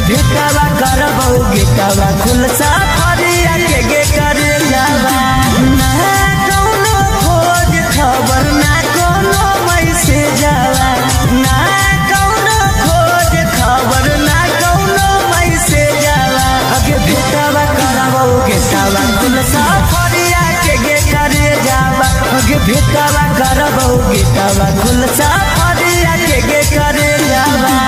भेटावा करबौ गेटावा खुलसा फरिया के गे करे जावा ना कोनो खोज खबर ना कोनो मैसेज आवा ना कोनो खोज खबर ना कोनो मैसेज आवा अगे भेटावा करबौ गेटावा खुलसा फरिया के गे करे जावा अगे भेटावा करबौ गेटावा खुलसा फरिया के गे करे जावा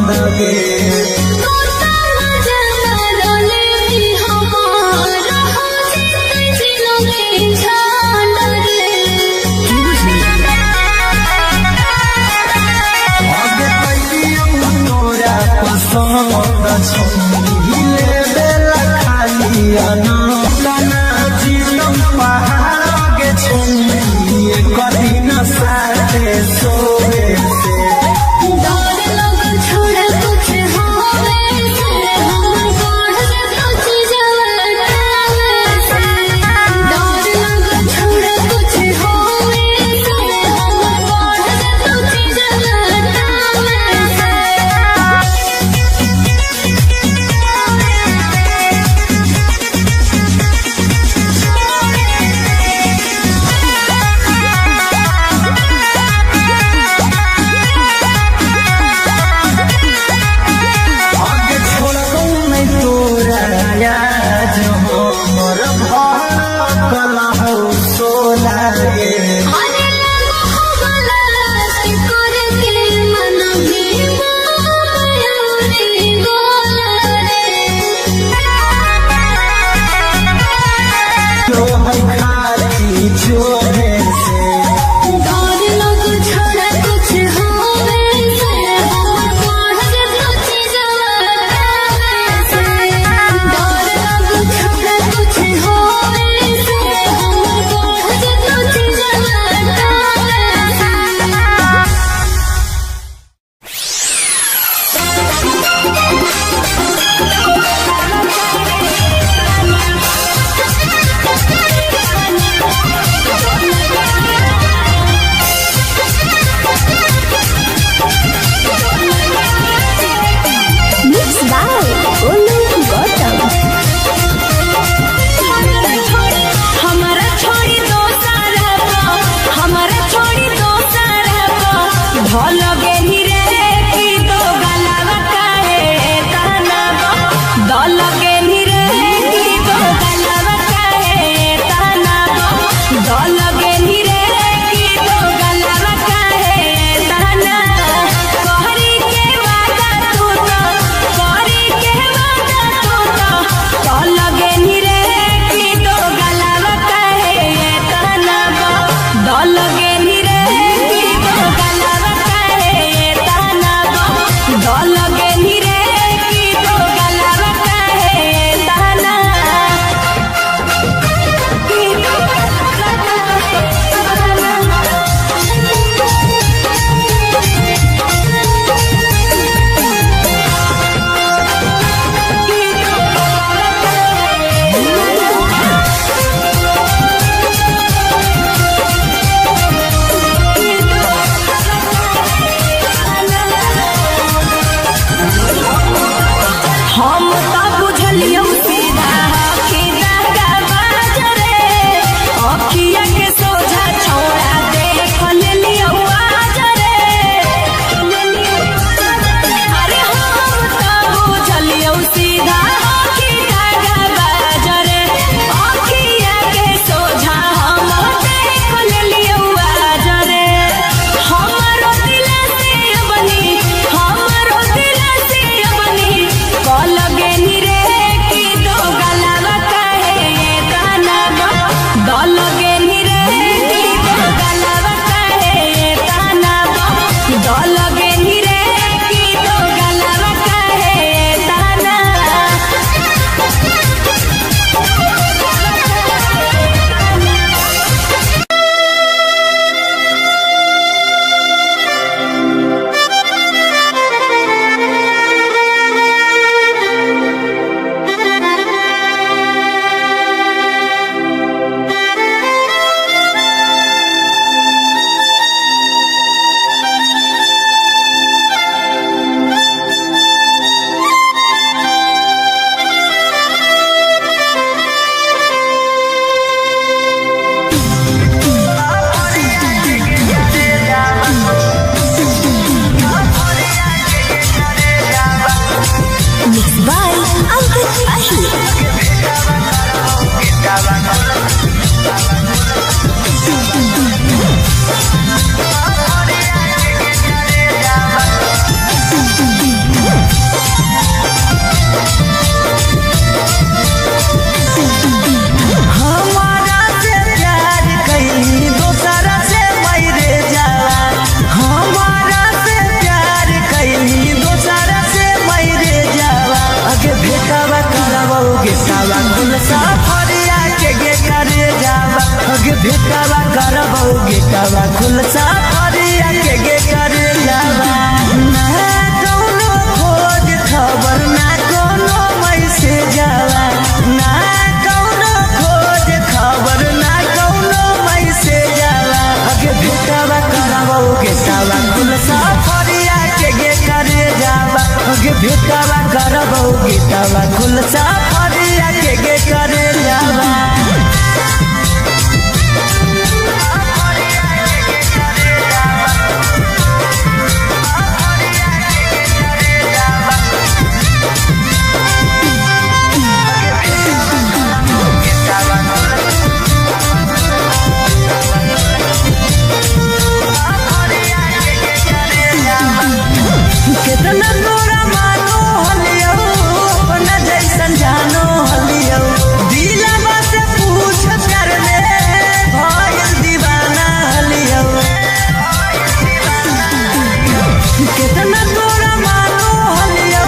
गे छोड़ कुछ हो भेटावा करबौ गेटावा खुलसा फरिया के गे करे जावा ना कौनो खोज खबर ना कोनो मैसेज आवा ना कौनो खोज खबर ना कोनो मैसेज आवा अगे भेटावा करबौ गेटावा खुलसा फरिया के गे करे जावा अगे भेटावा करबौ गेटावा खुलसा फरिया के गे करे जावा कितना तोरा मानो हलियो अपना जैसन जानो हलियो दिलवा से पूछ कर ले भइल दीवाना हलियो कितना तोरा मानो हलियो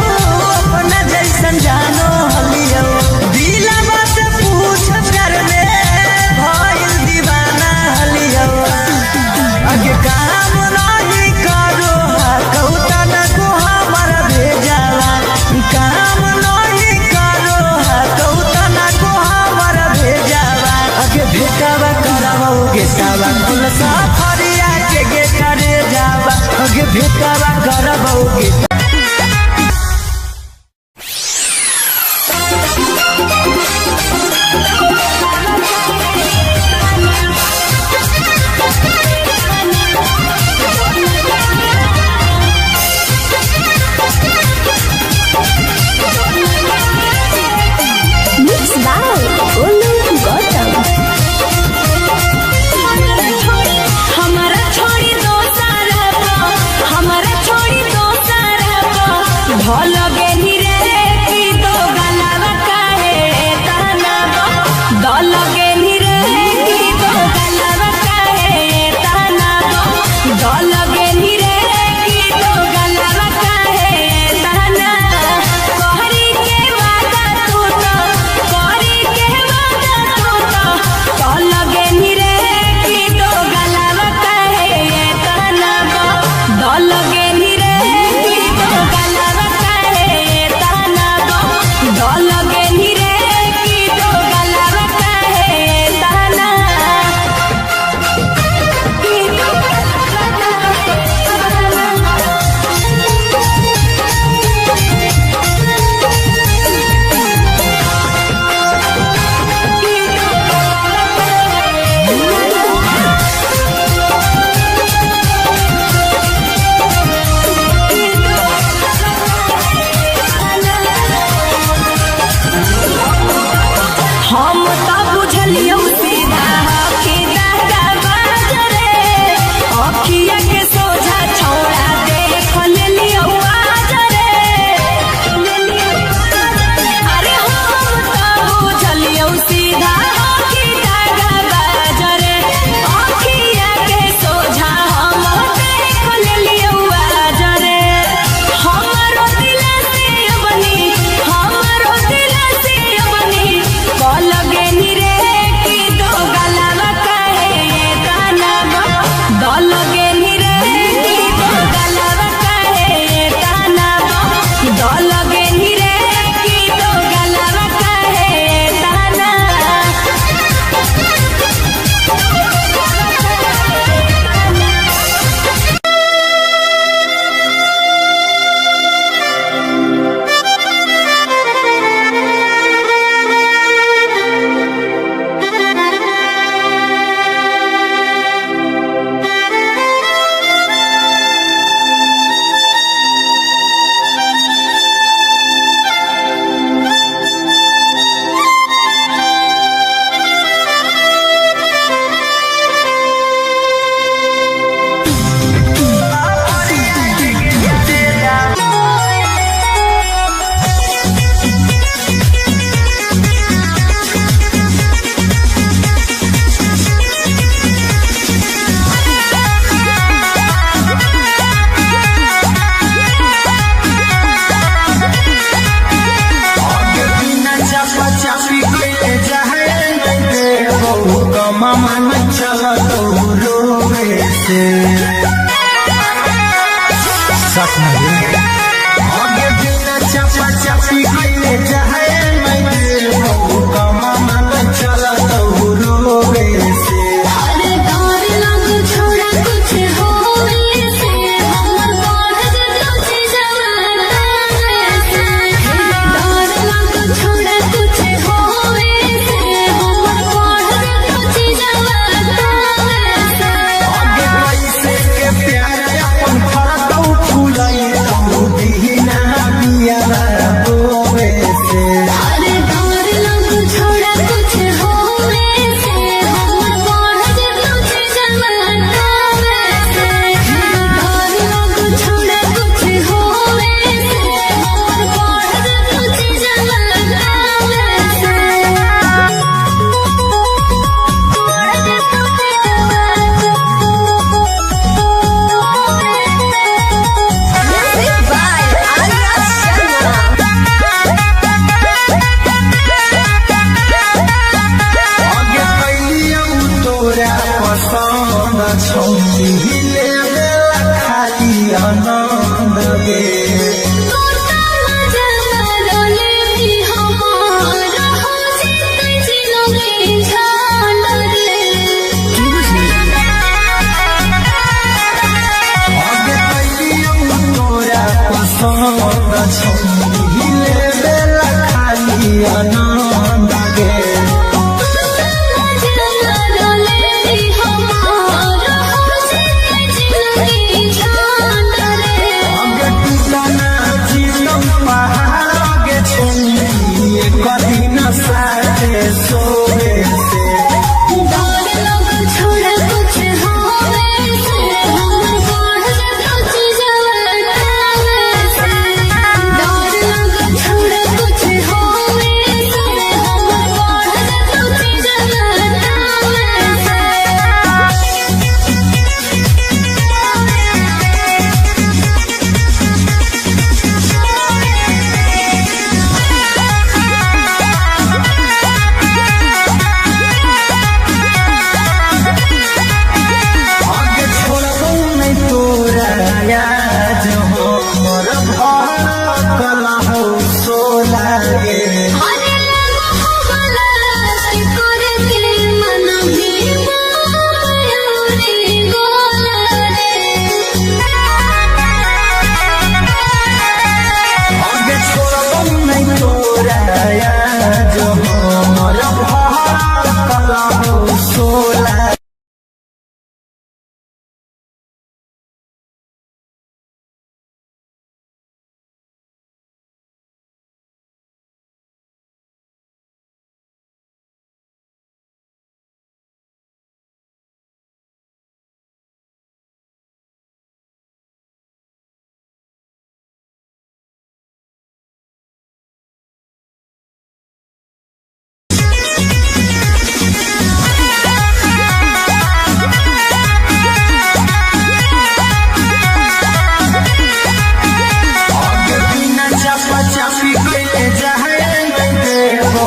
अपना जैसन जानो हलियो दिलवा से पूछ कर ले भइल दीवाना हलियो अगे काम नहीं करो कौता न को हमर भेजावा काम नहीं करो कौता न को हमर भेजावा अगे भेटावा करबौ गेटावा खुलसा फरिया के गे करे जावा अगे भेटावा करबौ गेटा हमारा छोड़ी दोसर भल गेली रे की दो गलावा काहे तहनावा दल गेली रे की दो गलावा काहे तहनावा दल गेली रे की दो गलावा काहे तहनावा कहरी के वादा तू तो कहरी के वादा तू तो दल गेली रे की दो गलावा काहे तहनावा दल गेली रे की दो गलावा दल गेली रे की दो गलावा काहे तहना की दो हम तो बुझलियो सीधा हकी दादा बाजरे अखिया के सोझा छौड़ा देख लेलियो आजरे अरे हम तो बुझलियो सीधा हकी दादा बाजरे अखिया के सोझा हम देख लेलियो आजरे हमरो दिल से बनी हमरो दिल से बनी कल गेली रे की दो गलावा काहे तहनावा दल गेली रे की दो गलावा काहे तहनावा दल गेली रे की दो गलावा काहे तहनावा Mama, हिले बेला खाली आनंद गे अगे टूटना जीवन पहाड़ गे छोड़ी कभी न साथे सोए से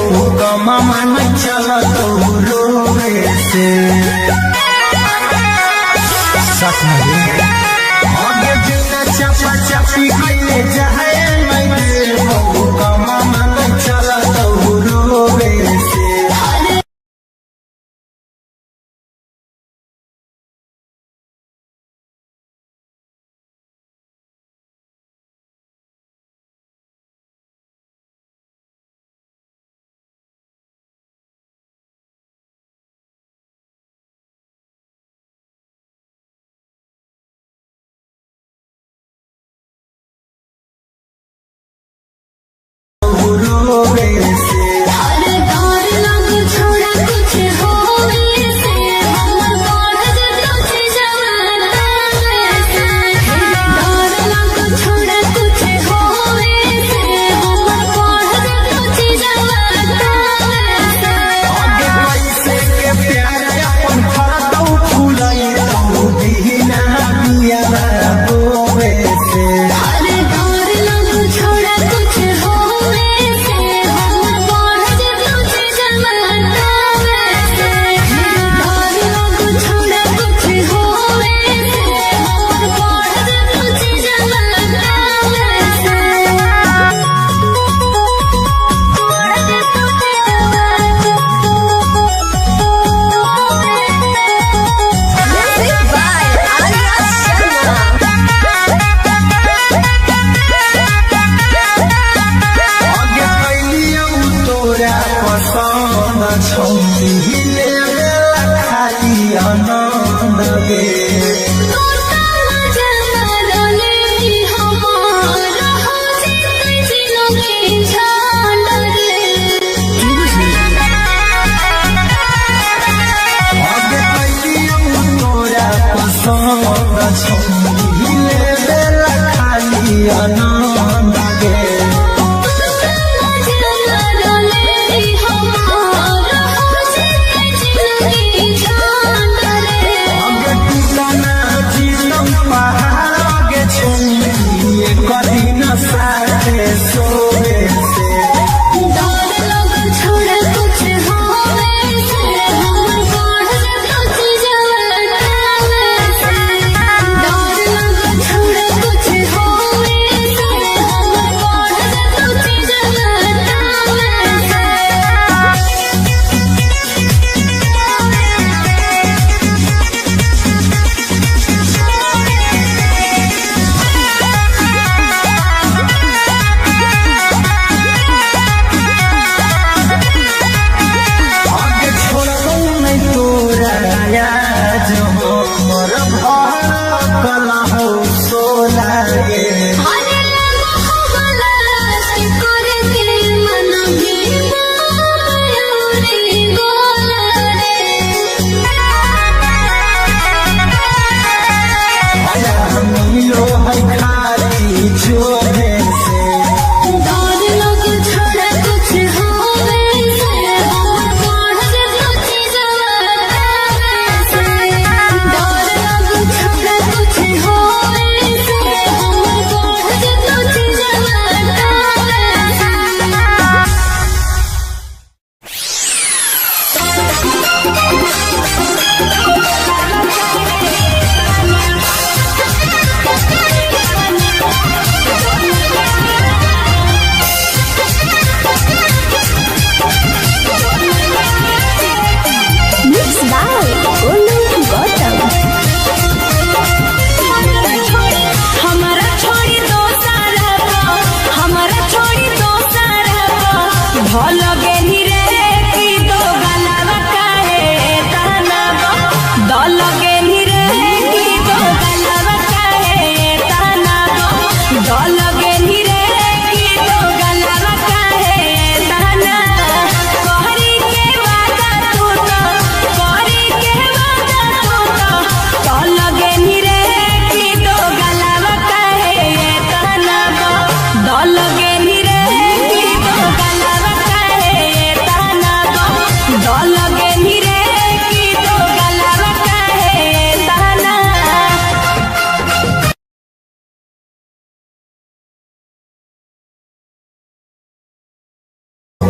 मन चला तो रोवे से सच में आगे बिना चपा चपी कइले जाए मैं देव कमा मन चला तो रोवे से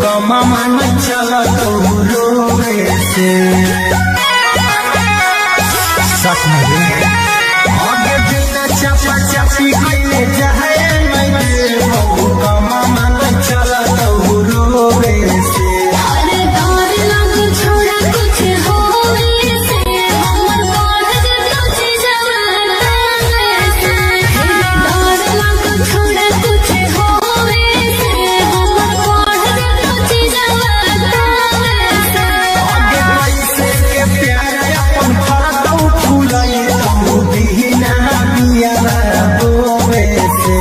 कमा मन चला तो रोवे से सच में आगे बिना चपा चपी कइले जाए नहीं हो कमा मन चला तो रोवे से अरे डर लग छोड़ा कुछ होवे से हमर बढ़ तुझे जवाना से डर लग छोड़ा कुछ होवे से हमर बढ़ तुझे जवाना से आगे पैसे के प्यार अपन फरतौ फूलई तो दीना बिया रोवे से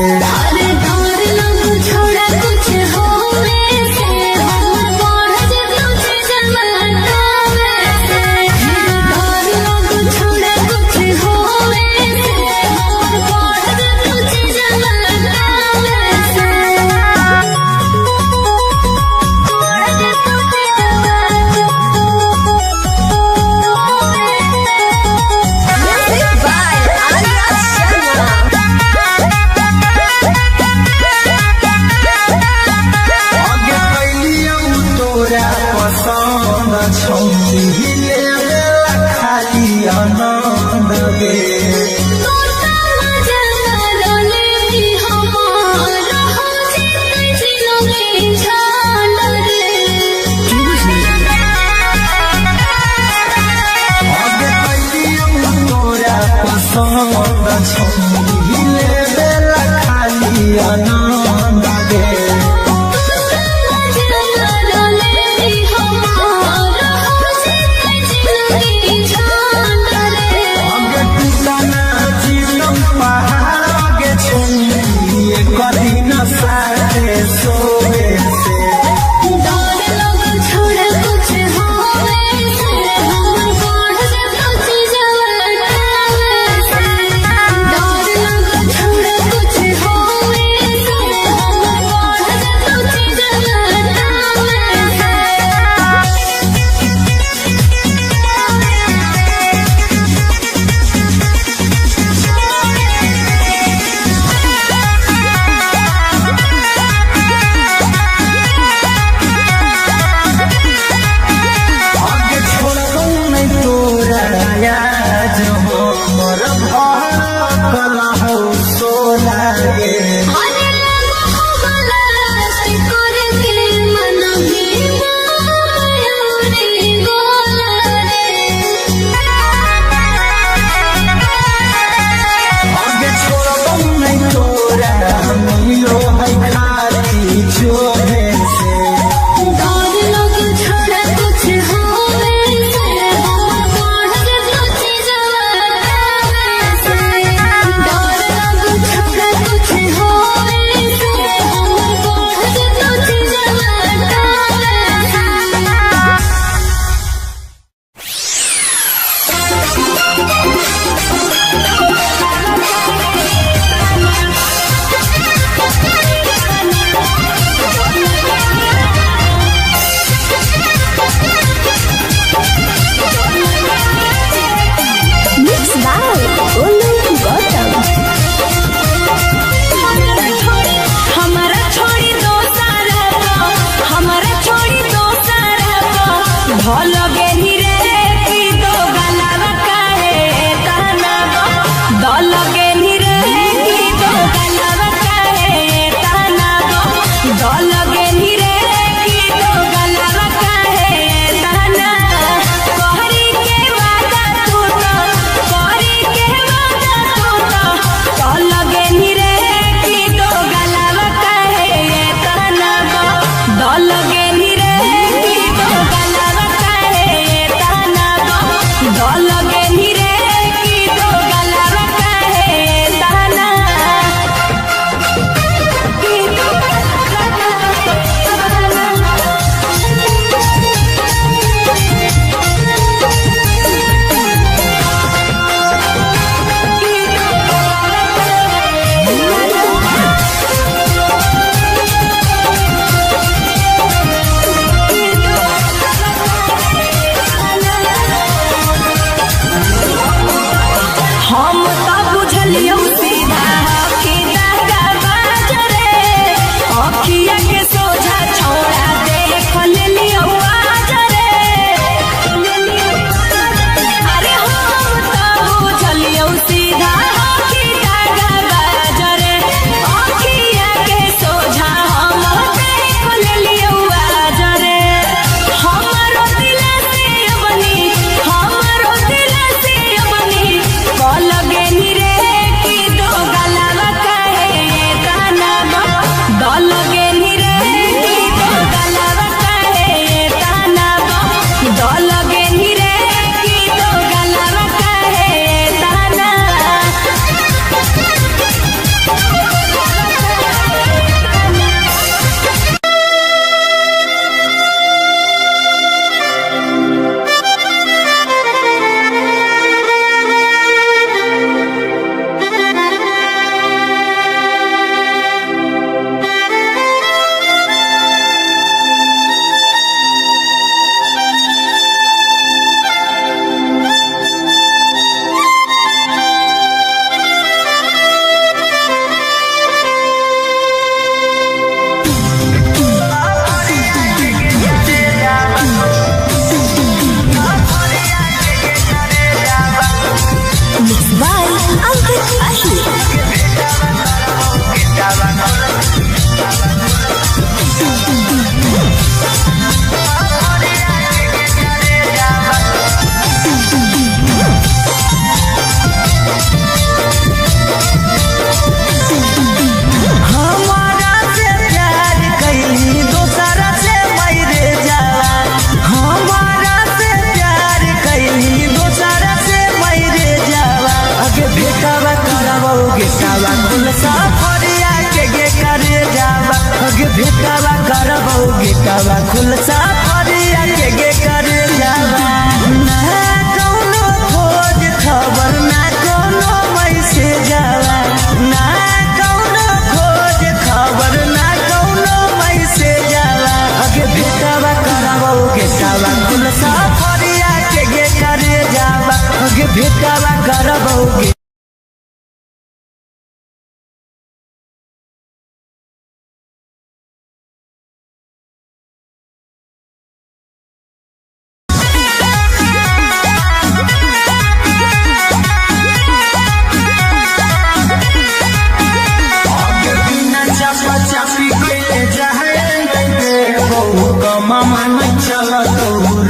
बहु कमा मन चलत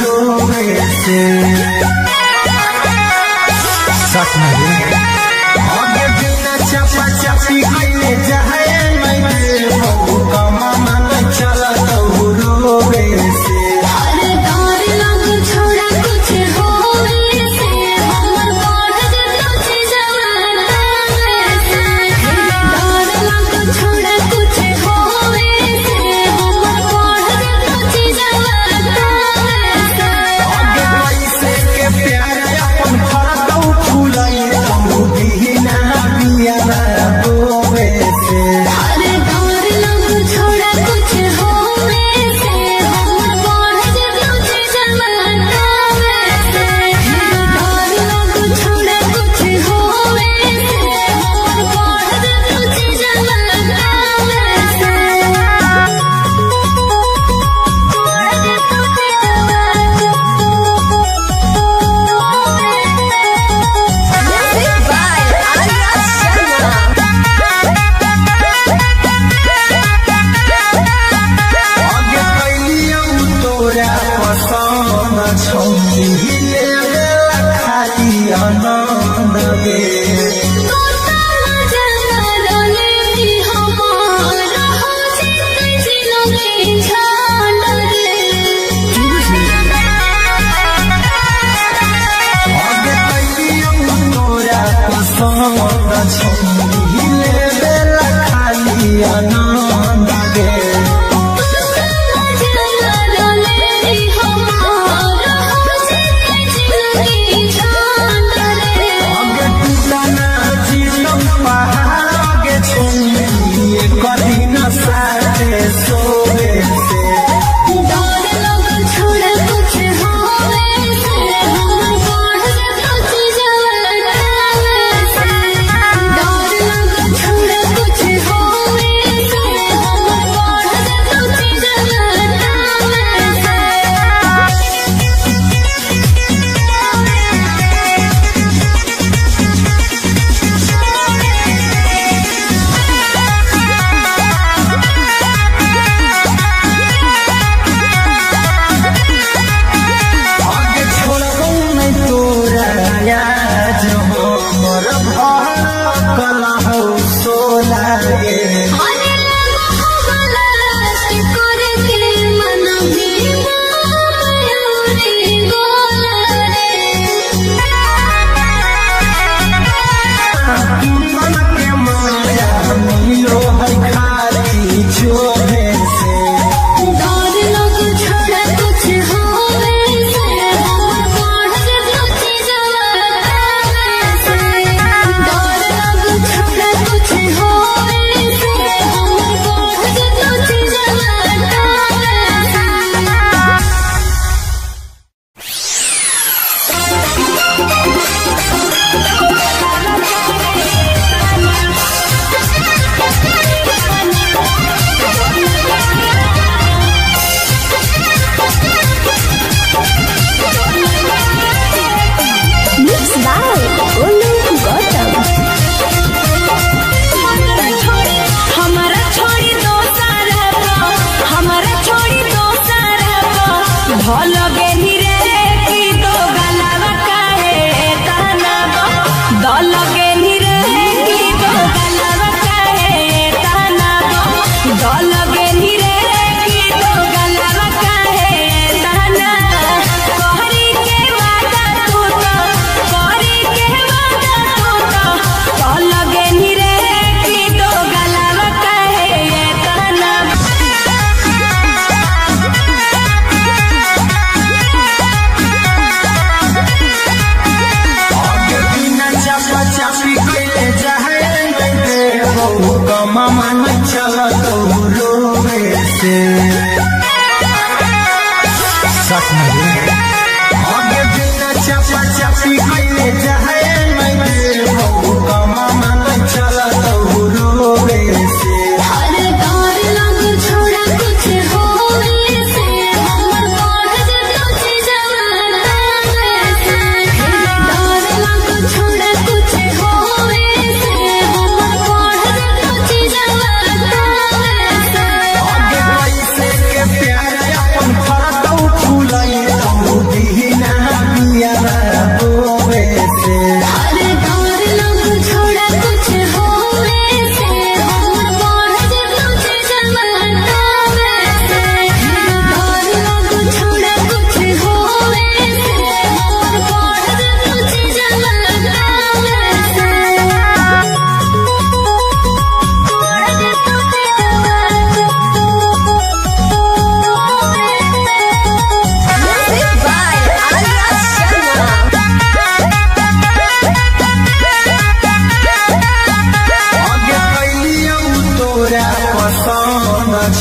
रोवे से सच में आगे बिना चपा चपी कइले जाए नहीं बहु कमा मन चलत रोवे से अरे डर लग छोड़ा कुछ होवे से हमर बढ़ जत जवाना से डर लग छोड़ा कुछ होवे से हमर बढ़ जत जवाना से आगे कैसे के प्यार अपन फरतौ फुलाई तू दीना बिया रोवे से अरे डर लग छोड़ा कुछ होवे से हमर बढ़ जत जवाना से डर लग छोड़ा कुछ होवे से हमर बढ़ जत जवाना आगे कैलियौ तोरा पसंद छौनी लेला खाली आनंद गे आगे कैलियौ तोरा पसंद छौनी लेला खाली आनंद गे आगे टूटना जीतम पहाड़ आगे छौनी कदी न साथे सोवे से आगे छोड़बौ नहीं तोरा आज हमर भर कलहौ सोला गे मन के माया मिलो है खाली छोड़े से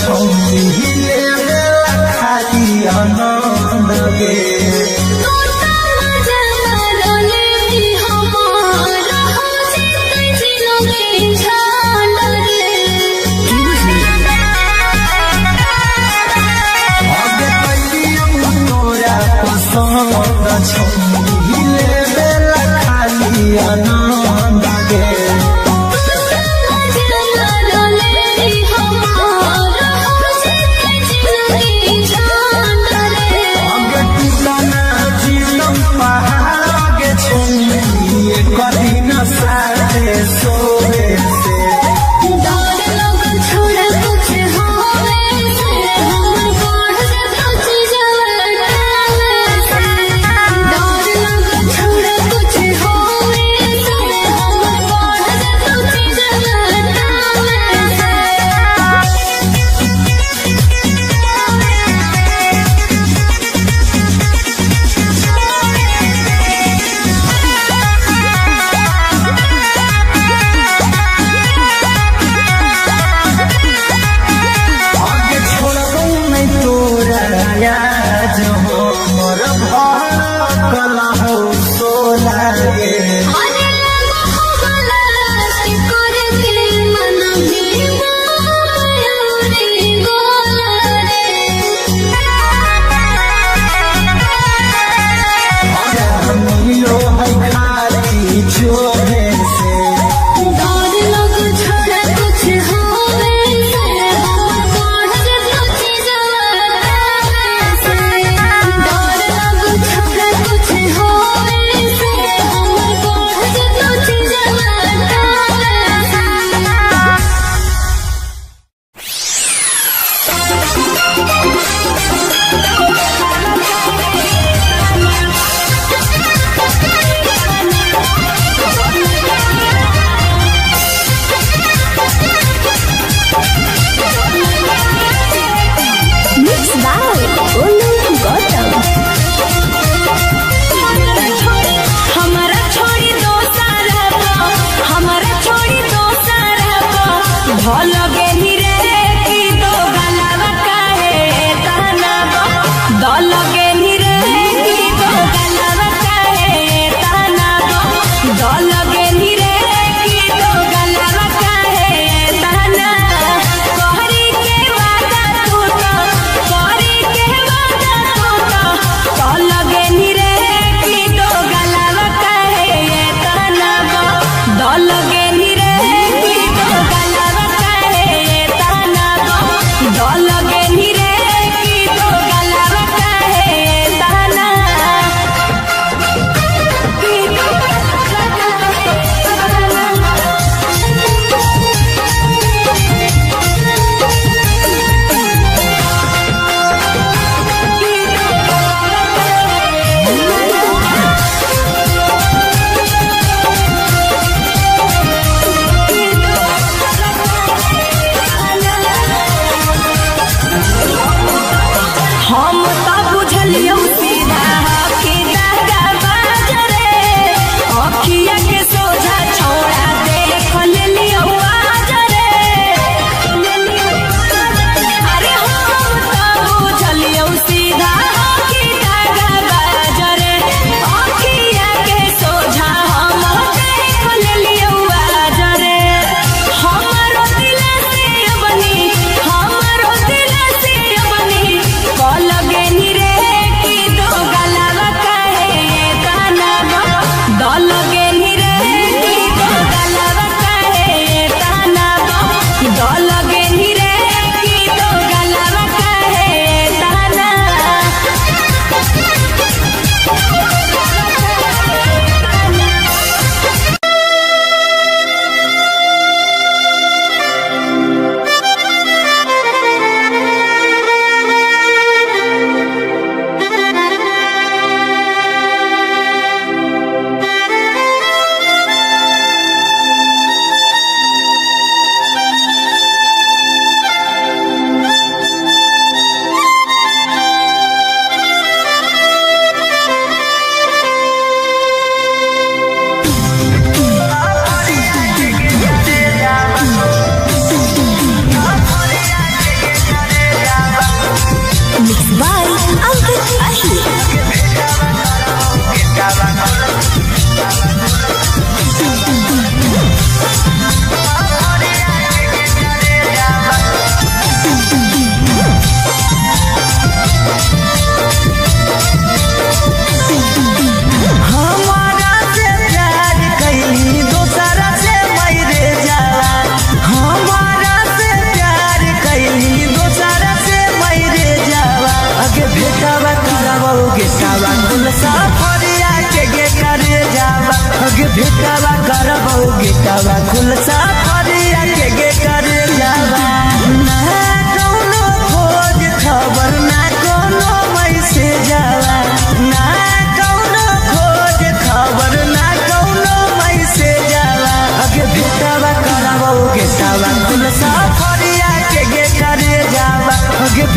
छौरी लेवे खाली आनंद गे छौरी लेवे खाली आनंद गे कठिन सारे सोए से डर लोग छोड़ कुछ होवे से हम बढ़ जाते जवान से डर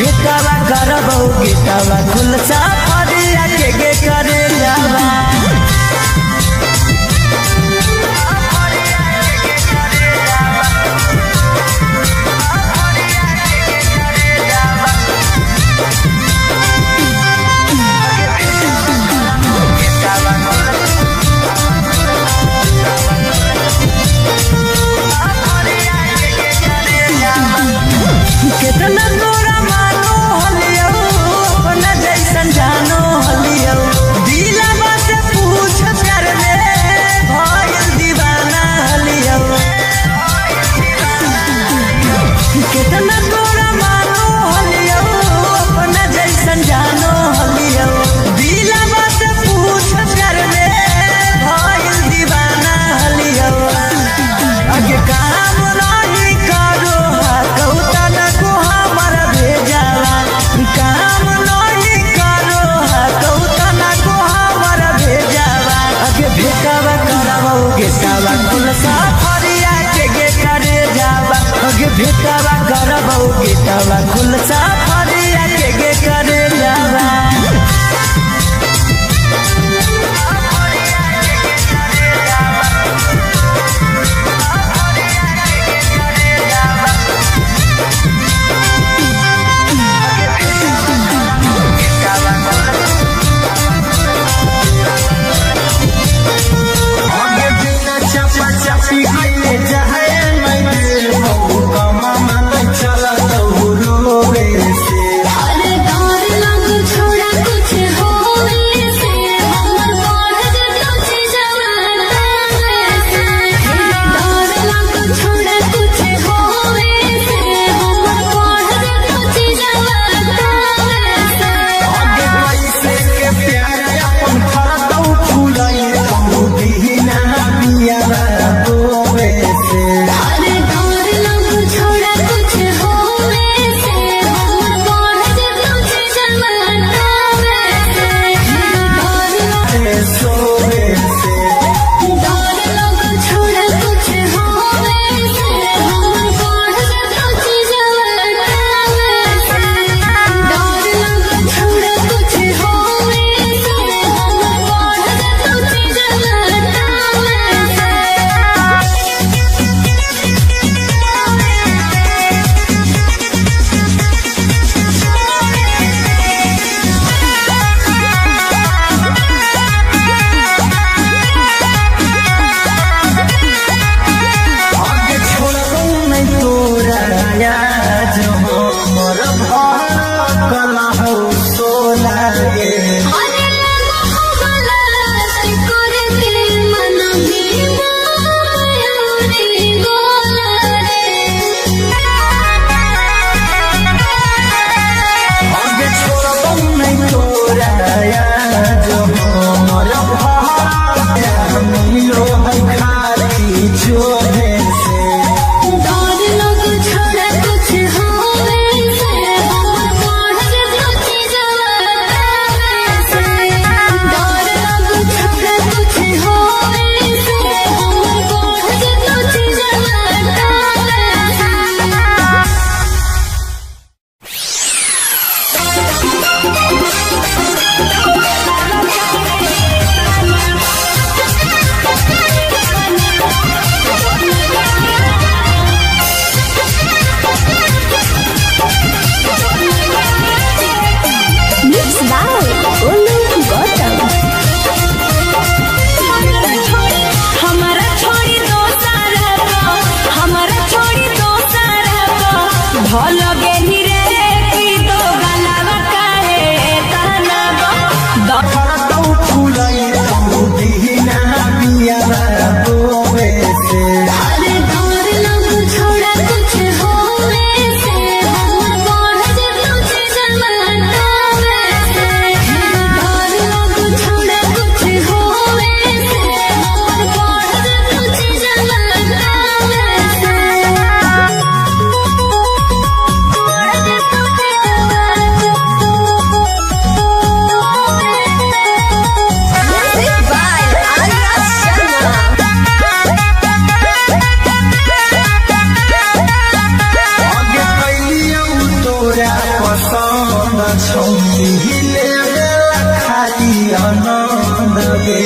भेटावा करबौ गेटावा खुलसा फरिया के गे करे जावा कितना तोरा मानो हलियो अपना जैसन जानो हलियो दिलवा से पूछ कर ले भइल दीवाना हलियो कितना तोरा मानो हलियो अपना जैसन जानो हलियो दिलवा से पूछ कर ले भइल दीवाना हलियो आगे काम नहीं करो कौता न को हमर भेजावा काम नहीं करो कौता न को हमर भेजावा आगे भेटावा करावो गेटावा खुलसा फरिया के गे करे जावा आगे भेटावा करावो गेटावा खुलसा फरिया के गे करे जावा चला छौरी लेवेला खाली आनंद गे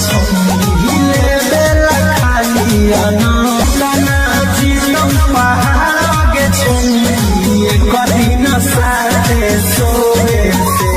छौरी लेवेला खाली आनंद नाचिलम पहाड़ गे छौरी कभी न साथे सोए से